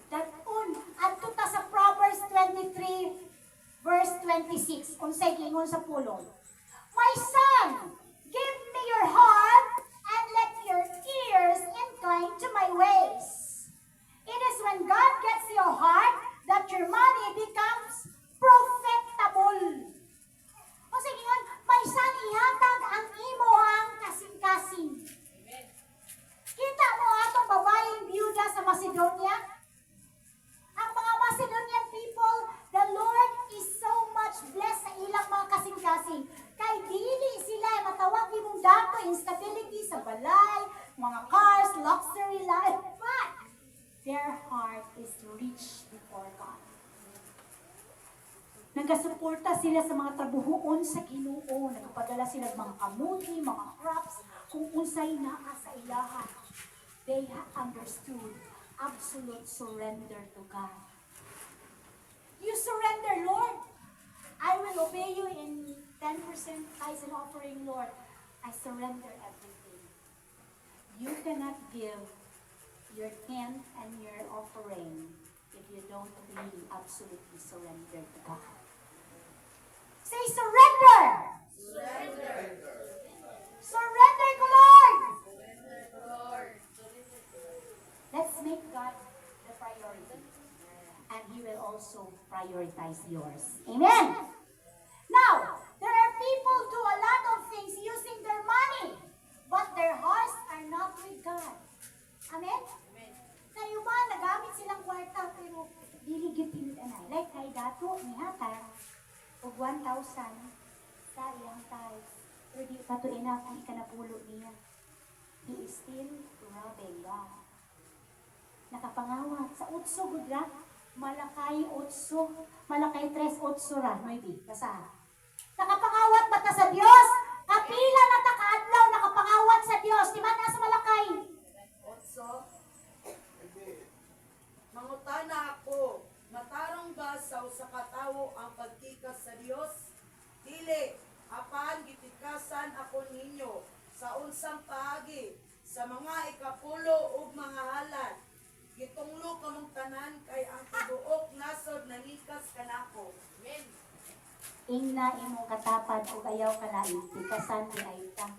Daton, adto ta sa Proverbs 23 verse 26. Unsay gingon sa pulong. My son, give me your heart and let your ears incline to my ways. It is when God gets your heart that your money becomes profitable. O sige ngon, may son, ihatag ang imuhang kasing-kasing. Kita mo atong babaeng byuda sa Macedonia? Ang mga Macedonian people, the Lord is so much blessed sa ilang mga kasing-kasing. Kay dili sila matawag imong dato instability sa balay, mga cars, luxury life, but their heart is rich before God. Nagasuporta sila sa mga trabuhoon sa Ginoo, nagpadala sila ng mga kamuti, mga crops, kung unsay naa sa ilaha. They understood absolute surrender to God. You surrender, Lord. I will obey you in 10% tithes and offering, Lord. I surrender everything. You cannot give your tenth and your offering if you don't really absolutely surrender to God. Say surrender! Surrender to Lord! Let's make God the priority. And He will also prioritize yours. Amen! Now, there are people do a lot of things using their money, but their hearts are not with God. Amen? Kayo ba, nagamit silang kwarta, pero dili gyud pinag-anay. Like kay dato, nihatag, og 1,000 sa iyang tithes. Pero di pa to enough kung ikanapulo niya. He is still robbing God. Nakapangawat sa utso, gudra, malakay utso, malakay 3-8 ra, maybe, basta. Nakapangawat ba ta sa Dios? Kapila na ta kaadlaw nakapangawat sa Dios, di ba nasa malakay? Also, mangutana ako, matarong ba sa usa ka tawo ang pagtikas sa Dios? Dili, apan gitikasan ako ninyo sa unsang paagi, sa mga ikapulo ug mga halad. Gitunglo kamong tanan kay ang tibuok nasod nangikas kanako. Amen. Ingna imong katapad o ayaw ka na tikasan di ay ta.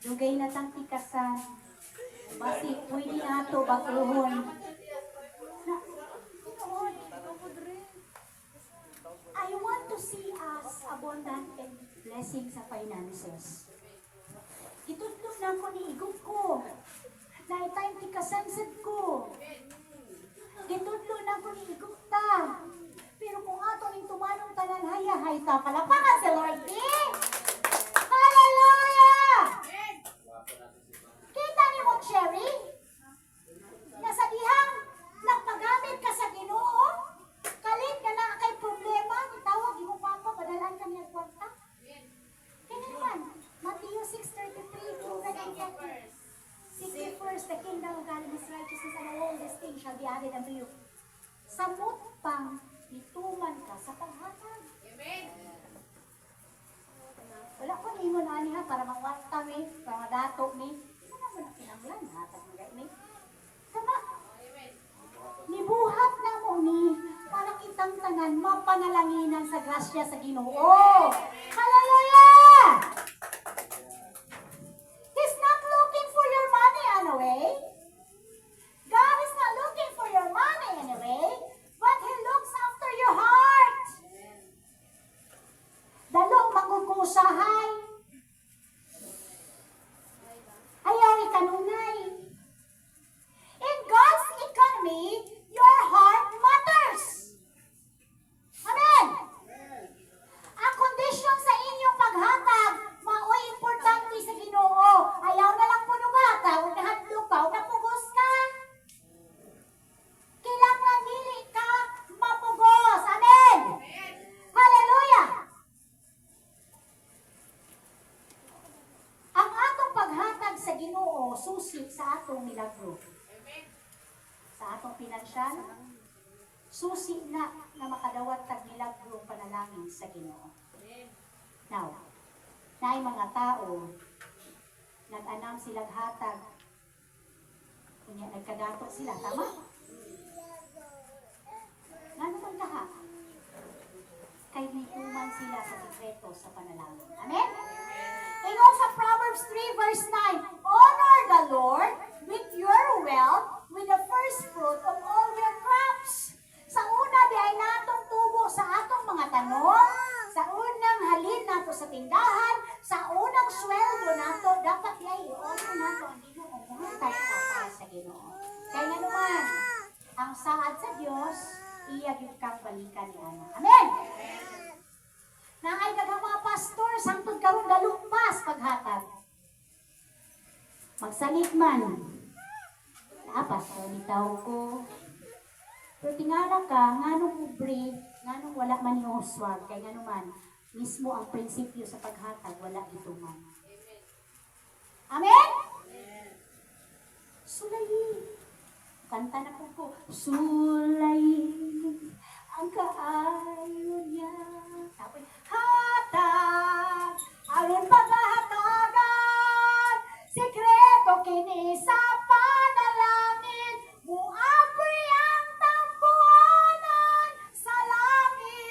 Dugay na tang tikasan. Basi, pwede na ito baguhon. I want to see us abundant and blessing sa finances. Itutlo na ko ni igog ko. Na time tikasan sad ko. Itutlo na ko ni igog ta. Pero kung ato ning tumanong tanan hayahay ta, palapakan si Lord, eh! Hallelujah! Kita ni mo, Sherry? Nasa dihang nagpagamit ka sa Ginoo, kalit ka na kay problema, itawag mo papa, padalan ka niya kwarta. Kaya naman, Matthew 6:33, true and effective. Seek ye first the kingdom of God and His righteousness, and all these things shall be added unto you. Samot pang ituman ka sa paghatag. Amen. Wala ko ni mo na niya para mangwarta mi, para madato mi. Wala mo na kinanglan, hatag mga mi. Sama, nibuhat na mo ni para kitang tanan mapanalanginan sa grasya sa Ginoo. Hallelujah! He's not looking for your money anyway. God is not looking for your money anyway, but He looks after your heart. Dalong magugusahay. Ayaw ikanunay. In God's economy, your heart matters. Amen. Ang kondisyon sa inyong paghatag, mao'y importante sa Ginoo. Ayaw na lang punugata, huwag nahadlok ka, huwag napugos ka. Kailangan dili ka mapugos. Amen. Hallelujah. Ang atong paghatag sa Ginoo susi sa atong milagro. Sa atong pinansyal, susi na makadawat tag milagro panalangin sa Ginoo. Now, naay mga tao nag-anam silang hatag. Kunya nagkadato sila, tama? Ngano man kaha? Kay nituman sila sa sikreto sa panalangin. Amen? Ingon sa Proverbs 3 verse 9, honor the Lord with your wealth, with the first fruit of all your crops. Sa una, di ay natong tubo sa atong mga tanong, sa unang halin nato sa tindahan, sa unang sweldo nato, dapat di ay i-honor nato ang Ginoo kung hatag ka para sa Ginoo. Kaya nga naman, ang saad sa Dios, iya gyud kang balikan ni Ana. Amen! Na ay daghang mga pastor, sangtod karon galumpas paghatag. Magsalit man. Pastor, bitaw ko. Pero tingala ka, nganong pobre, nganong wala man yung uswag, kay ngano man, mismo ang prinsipyo sa paghatag, wala ito man. Amen? Sulayi. Kanta na ko. Sulayin ang kaayon niya. Tapos, hatag, aron pagahatagan, sikreto kini sa panalangin, muapoy ang tampuanan sa langit.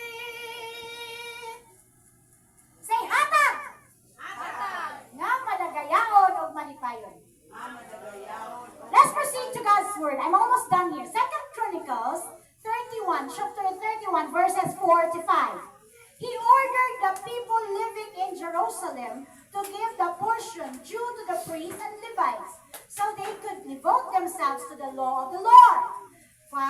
Say hatag! Hatag! Nga madagayaon o malipayon. Amadagayaon. Let's proceed to God's word. I'm almost done here. 2 Chronicles 31, chapter 31, verses 4 to 5. He ordered the people living in Jerusalem to give the portion due to the priests and Levites, so they could devote themselves to the law of the Lord. 5.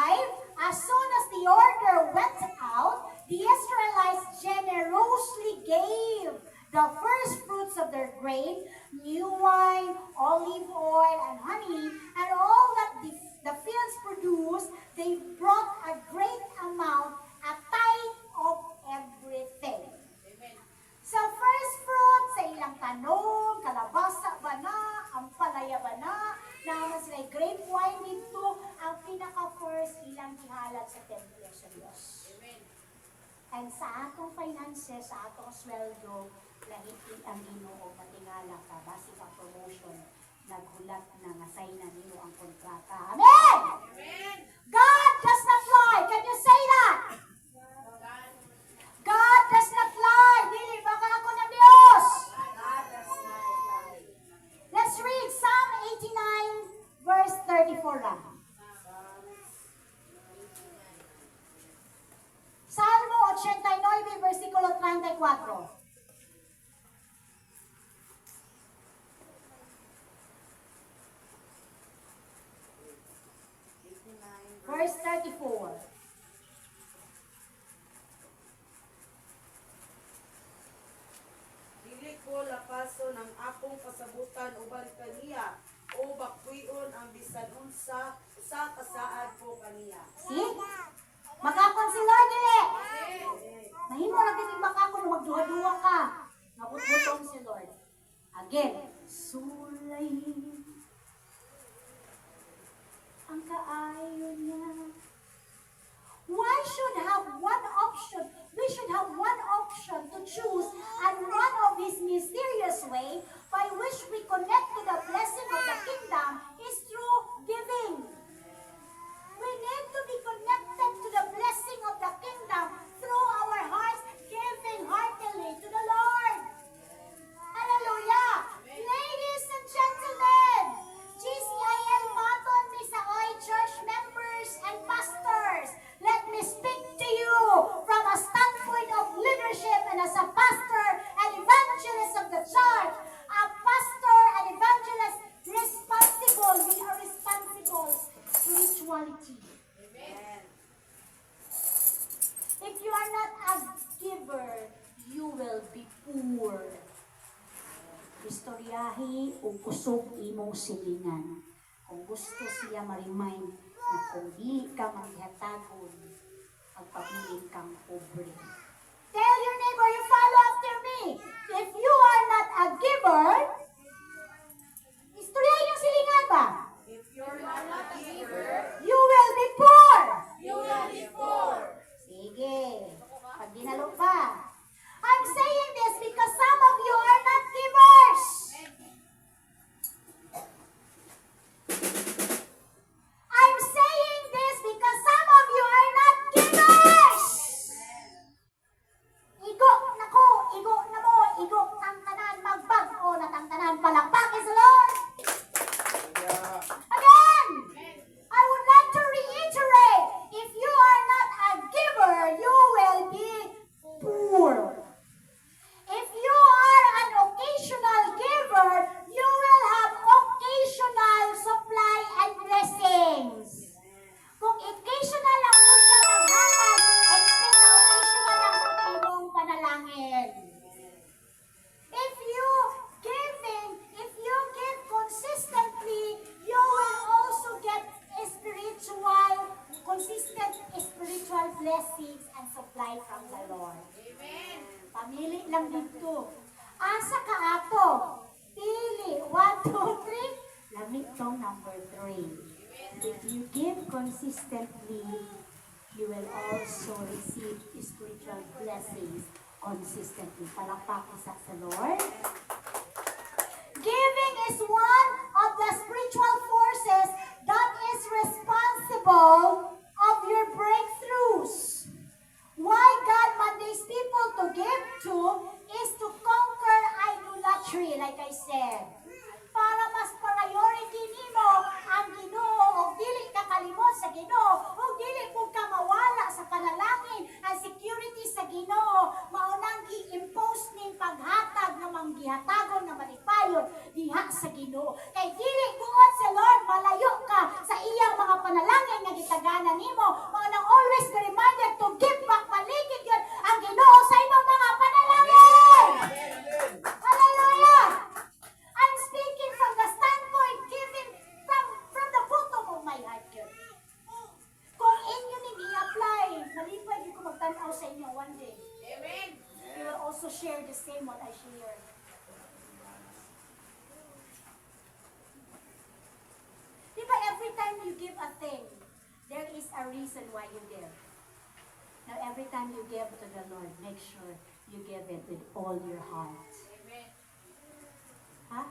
As soon as the order went out, the Israelites generously gave the first fruits of their grain, new wine, olive oil, and honey, and all that the fields produced. They brought a great amount, a tithe of everything. Amen. Sa first fruit, sa ilang tanong, kalabasa ba na, ampalaya ba na, naman sila grape wine dito, ang pinaka-first ilang gihalad sa templo sa Diyos. Amen. And sa atong finances, sa atong sweldo, lahiti ang Ginoo patingala ka, basi ka promotion, naghulat na ngasay na nino ang kontrata. Amen! Amen. God does not lie. Can you say that? God does not lie. Dili baka ako ng Diyos. God does not lie. Let's read Psalm 89, verse 34 lang. Salmo 89, versikulo 34. Verse 34. Dili ko lapaso ng akong kasabutan uban kaniya o bakwion ang bisan unsa sa kasaad ko kaniya. See? Makakon si Lord dili. Amen. Mahimo ra gid makakon magduha-duha ka. Nabutbuton si Lord. Again, sulayin ang kaayon niya. Why should have one option? We should have one option to choose, and one of His mysterious way by which we connect to the blessing of the kingdom is through giving. We need to be connected to the blessing of the kingdom through our hearts giving heartily to the Lord. Hallelujah! Ladies and gentlemen, GCIL Maton Misaoy church members and pastors, let me speak to you from a standpoint of leadership and as a pastor and evangelist of the church. A pastor and evangelist responsible, we are responsible spirituality. Amen. If you are not a giver, you will be poor. Istoryahi o kusog imong silingan. Kung gusto siya ma-remind na kung di ka maghatagon, pagpabiling kang pobre. Tell your neighbor, you follow after me. If you are not a giver, istoryahin yung silingan ba? If you're not a giver, You will be poor. you will be poor. Sige. Pag dinalo pa. I'm saying this because some of you are not givers. I'm saying this because some of you are not givers. Igo na ko, igo na mo, igo tangtanan, magbag-o na tangtanan, palakpakin sa Lord. Hallelujah. Again, I would like to reiterate, if you are not a giver, you will be poor. If you are an occasional giver, you will have occasional supply and blessings. Kung occasional lang po ka maghanap, expect na occasional lang po imong panalangin. If you give consistently, you will also get consistent spiritual blessings and supply from the Lord. Amen. Pamili lang dito. Asa ka ato? Pili. 1, 2, 3. Lamig tong number 3. Amen. If you give consistently, you will also receive spiritual blessings consistently. Palakpak isa sa Lord. Giving is one of the spiritual forces that is responsible of your breakthroughs. Why God mandates people to give to is to conquer idolatry, like I said. Para mas priority nimo ang Ginoo o dili ka kalimot sa Ginoo o dili pud ka mawala sa panalangin ang security sa Ginoo mao nang gi-impose ning paghatag ng manggihatagon na malipayon diha sa Ginoo kay dili buot sa Lord malayo ka sa iyang mga panalangin nga gitagana nimo mao nang always be reminded to give back paligid yun ang Ginoo sa imong mga panalangin. Hallelujah! I'm speaking from the standpoint given from the bottom of my heart yun. Kung inyo ning i-apply, malipay ko magtanaw sa inyo one day. Amen. You will also share the same what I share. Diba every time you give a thing, there is a reason why you give. Now every time you give to the Lord, make sure you give it with all your heart. Amen. Ha?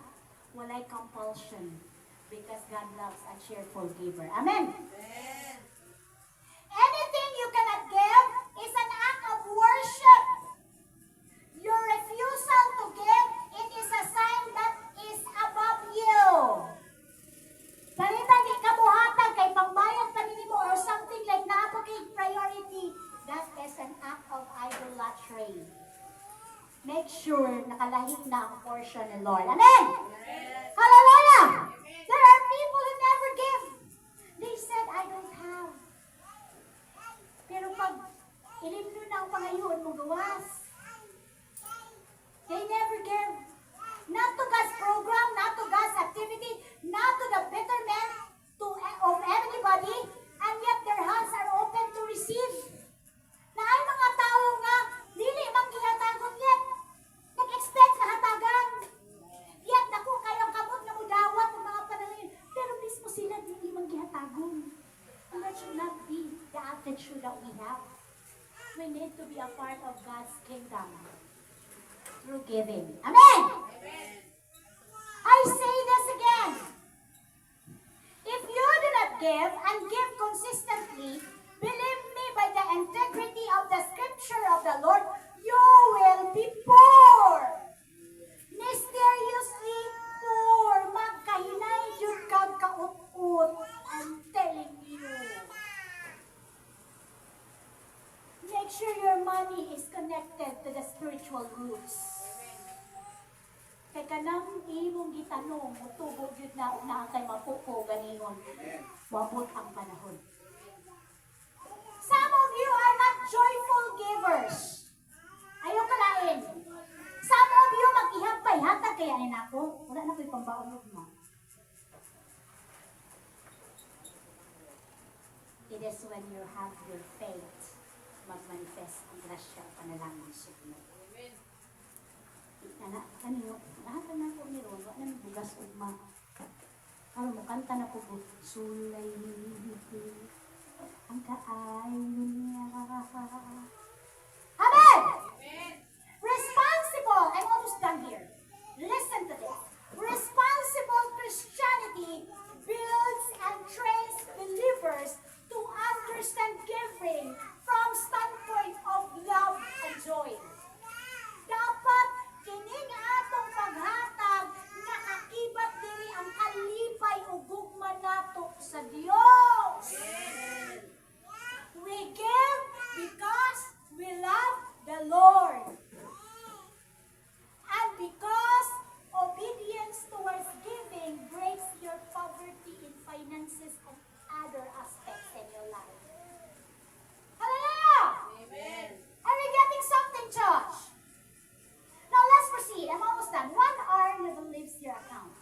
Walay compulsion because God loves a cheerful giver. Amen. Amen. Anything you cannot give is an act of worship. Your refusal to give, it is a sign that is above you. Balita di kabuhatag kay pangbayad pa nimo or something like na kay priority. That is an act of idolatry. Make sure nakalahit na ang portion ni Lord. Amen! Hallelujah! There are people who never give. They said, I don't have. Pero pag ilimno na ang pangayon mo gawas, they never give. Not to God's program, not to God's activity, not to the betterment of everybody, and yet their hands are open to receive. Na ay mga tao nga, dili man gihatagon yet. Nag-expect na hatagan. Yet, naku, kayang kamot na mudawat ng mga panalangin. Pero mismo sila dili man gihatagon. And that should not be the attitude that we have. We need to be a part of God's kingdom through giving. Amen! I say this again. If you do not give and give consistently, believe me by the integrity of the scripture of the Lord, you will be poor. Mysteriously poor. Magkahinay yun kang kaut-ut. I'm telling you. Make sure your money is connected to the spiritual roots. Kay kanang imong gitanong, mutubog yun na kay mapupo ganingon. Wabot ang panahon. Some of you are not joyful givers. Ayaw kalain. Some of you mag-ihagpay-hatag kaya rin ako. Wala na ko'y pambaunod mo. It is when you have your faith, mag-manifest ang grasya at panalangin sa inyo. Amen. Ano yun? Lahat na po ni Ron, wala na bugas ugma. Ano mo, kanta na po po. Sulay ang kaayon niya. Amen! Responsible! I'm almost done here. Listen to this. Responsible Christianity builds and trains believers to understand giving from standpoint of love and joy. Dapat kining atong paghatag nakakibat diri ang kalipay ug gugma nato sa Dios. We give because we love the Lord. And because obedience towards giving breaks your poverty in finances and other aspects in your life. Hallelujah! Amen. Are we getting something, church? Now let's proceed. I'm almost done. 1 hour never leaves your account.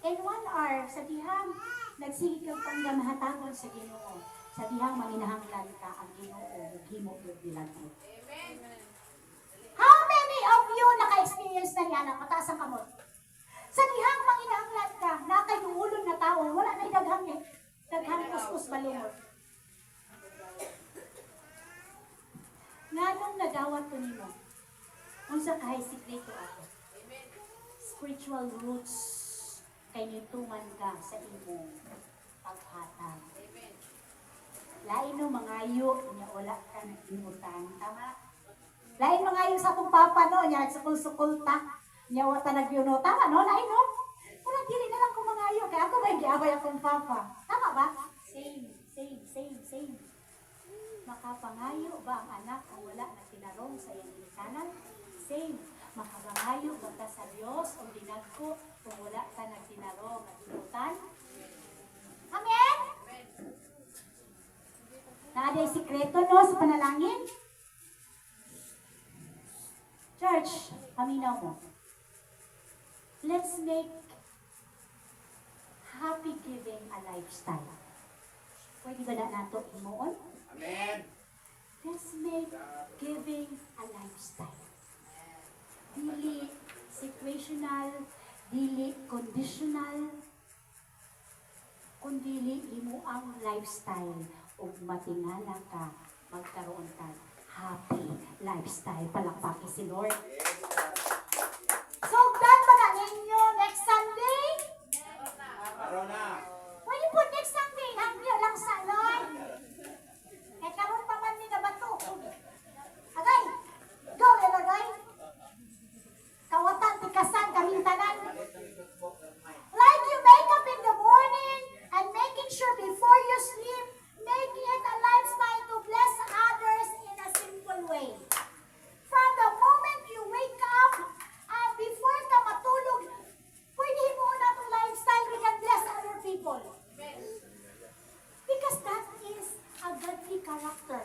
In 1 hour, sa dihang nagsigig kang panggamahatangon sa Ginoo. Sa dihang manginahanglan ka ang Ginoo ug himo ug bilanggo. Amen. How many of you naka-experience na niya ng mataas ang kamot? Sa dihang manginahanglan ka, nakayuulon na tao, wala na idaghang dawat ko nimo. Unsa kahay sikreto ako? Spiritual roots kay nituman ka sa imong paghatag. Lain no mangayo nya wala ka nagimutan, tama? Lain mangayo sa akong papa no nya nagsukol-sukol ta. Nya wa ta nagyuno, tama no? Lain no? Wala dili na lang ko mangayo kay ako ba giabay akong papa. Tama ba? Same. Makapangayo ba ang anak kung wala na tinarong sa iyang ginikanan? Same. Makapangayo ba ta sa Dios o dinagko kung wala ta nagtinarong at inutan? Amen? Naaday sikreto no sa panalangin? Church, aminaw mo. Let's make happy giving a lifestyle. Pwede ba na nato imoon? Amen. Let's make giving a lifestyle. Dili situational, dili conditional, kundili imo ang lifestyle ug matingala ka magkaroon ka happy lifestyle. Palakpakin si Lord. So, done ba na ninyo next Sunday? Araw na. Pwede po next Sunday. Hangyo lang sa Lord. Kaya karoon pa man ni nabato. Agay! Go, Elagay! Kawatan, tikasan, kaming tanan. Like you wake up in the morning and making sure before you sleep, making it a lifestyle to bless others in a simple way. From the moment you wake up, before ka matulog, pwede mo na itong lifestyle, we can bless other people. Because that is a godly character.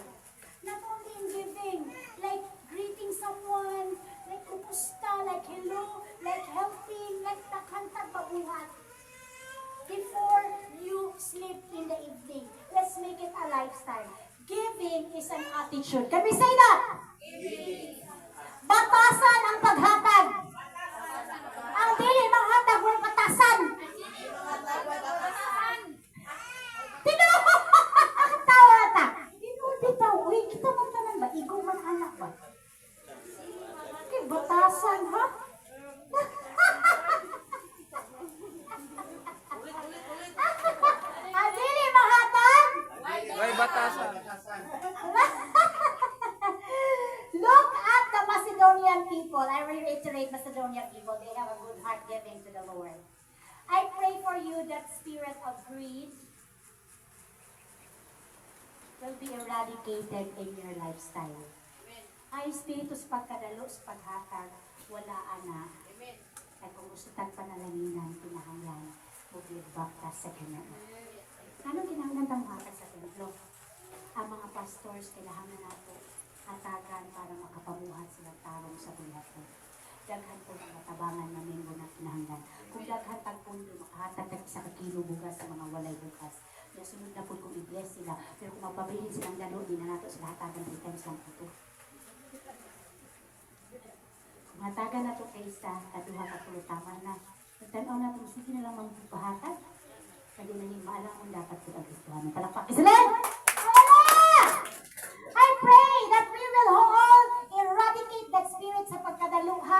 Not only in giving, like greeting someone, like kumusta, like hello, like helping, like takantag pabuhat. Before you sleep in the evening, let's make it a lifestyle. Giving is an attitude. Can we say that? Batasan ang paghatag. Ang dili maghatag, walang batasan. Tino! Tawa ta. Bitaw. Uy, kita mo tanan ba? Igo man anak ba? Okay, batasan, ha? Ang dili maghatag. May batasan. Look at the Macedonian people. I reiterate Macedonian people. They have a good heart giving to the Lord. I pray for you that spirit of greed will be eradicated in your lifestyle. Ay, spiritus pagkadalo sa paghatag, wala ana. Ay kung gusto tag panalanginan, pinahanglan, mag-give back ka sa Ginoo. Ano kinahanglan tang hatag sa templo? Ang mga pastors, kailangan nato hatagan para makapamuhat sila tarong sa buhaton. Daghan po ang matabangan namin mo na kinahanglan. Kung daghan tagpundo, makahatag tag sa kakilo bugas sa mga walay bugas. Nasunod na po kung i-bless sila. Pero kung magpabilin silang gano'n, di na nato sila hatagan 3 times lang ito. Kung hatagan na ito kay isa, kaduha ka pulo, tama na. Pagtanaw na ito, sige na lang magpahatag. Pwede na niyo maalam kung dapat ito ang Kristohanan. Palakpak. Isalan! Hallelujah! I pray that we will all eradicate that spirit sa pagkadaluha.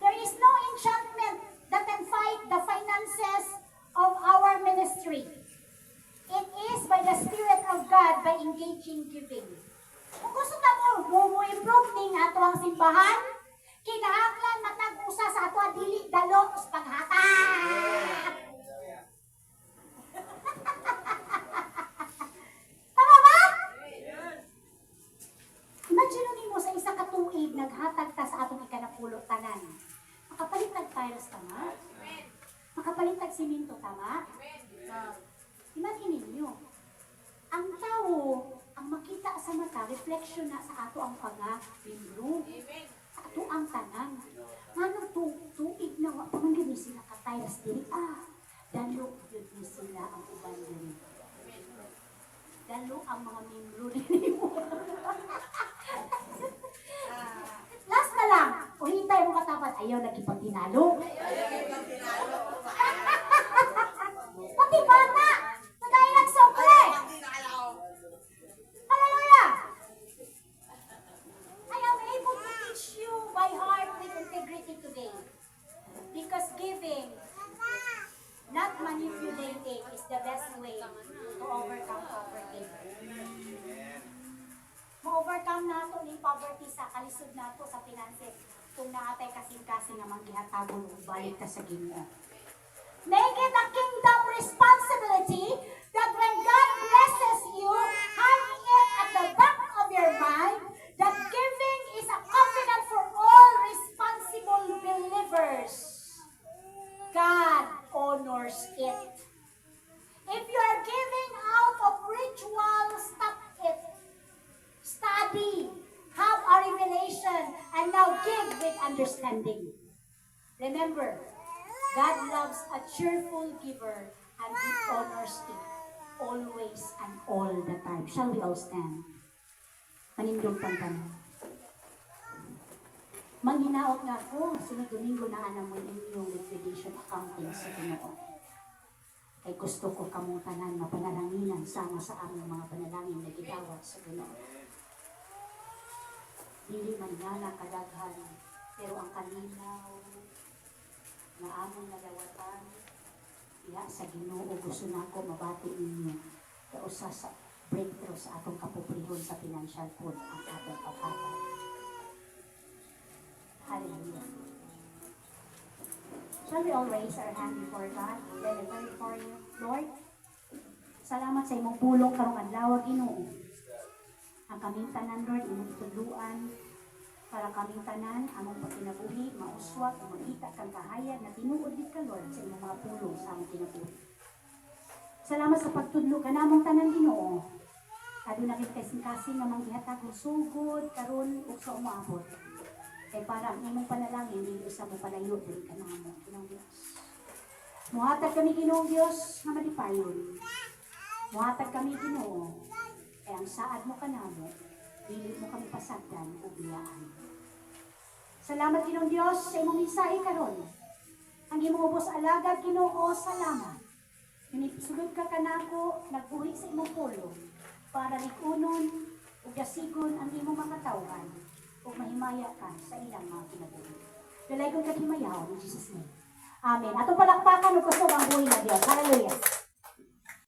There is no enchantment that can fight the finances of our ministry. It is by the Spirit of God by engaging giving. Kung gusto na mo improve ning ato ang simbahan, kinahanglan matag-usa sa ato ang dili dalo sa paghatag. Tama ba? Imagine mo sa isa ka tuig naghatag ta sa atong ikanapulo tanan. Makapalit tag tiles tama? Makapalit tag simento tama? Imagine ninyo, ang tao, ang makita sa mata, reflection na sa ato ang panga-membro. Sa ato ang tanan. Ano tuig na, pamangin ni sila ka-tiles diri. Dalo yun ni sila ang uban diri. Dalo ang mga membro diri mo. Last na lang, uhintay mo katapat, ayaw nagipagtinalo. Pati bata, nagkaya nagsukle. Hallelujah! Malisod na to sa finances. Kung naatay kasing-kasing nga manggihatagol ug balik ka sa Ginoo. Make it a kingdom responsibility that when God blesses you, have it at the back of your mind that giving is a covenant for all responsible believers. God honors it. If you are giving out of ritual, stop it. Study, have a revelation, and now give with understanding. Remember, God loves a cheerful giver and He honors it always and all the time. Shall we all stand? Manindong pagtanong. Manghinaot nga ako, sunod Domingo na anam mo inyong liquidation accounting sa Ginoo. Kay gusto ko kamong tanan mapanalanginan sama sa among mga panalangin na gidawat sa Ginoo. Dili man nga kadaghan, pero ang kalinaw na among nagawatan, diha sa Ginoo gusto nako mabati ninyo sa usa sa breakthrough sa atong kapobrehon sa financial food ang atong paghatag. Hallelujah. Shall we all raise our hand before God? Let it pray for you. Lord, salamat sa imong pulong karong adlaw Ginoo. Ang kaming tanan, Lord, imong tuluan para kaming tanan, among pagkinabuhi, mauswag, makita kang kahayag na tinuod di ka, Lord, sa imong mga pulong sa among kinabuhi. Salamat sa pagtudlo ka namong tanan, Ginoo. Aduna kay kasing-kasing nga manggihatag og sugod karon ug sa umaabot. Kay para ang imong panalangin dili sa mo palayo diri ka namo, Ginoong Dios. Muhatag kami, Ginoong Dios, nga malipayon. Muhatag kami, Ginoo. Kay ang saad mo kanamo, dili mo kami pasagdan o biyaan. Salamat, Ginoong Dios, sa imong mensahe karon. Ang imong ubos alagad, Ginoo, salamat. Sulod ka kanako, nagbuhi sa imong pulong para likunon ug dasigon ang imong mga katawhan ug mahimaya ka sa ilang mga kinabuhi. Dalay kong katimayaw in Jesus' name. Amen. Atong palakpakan ug kusog ang buhay na Dios. Hallelujah.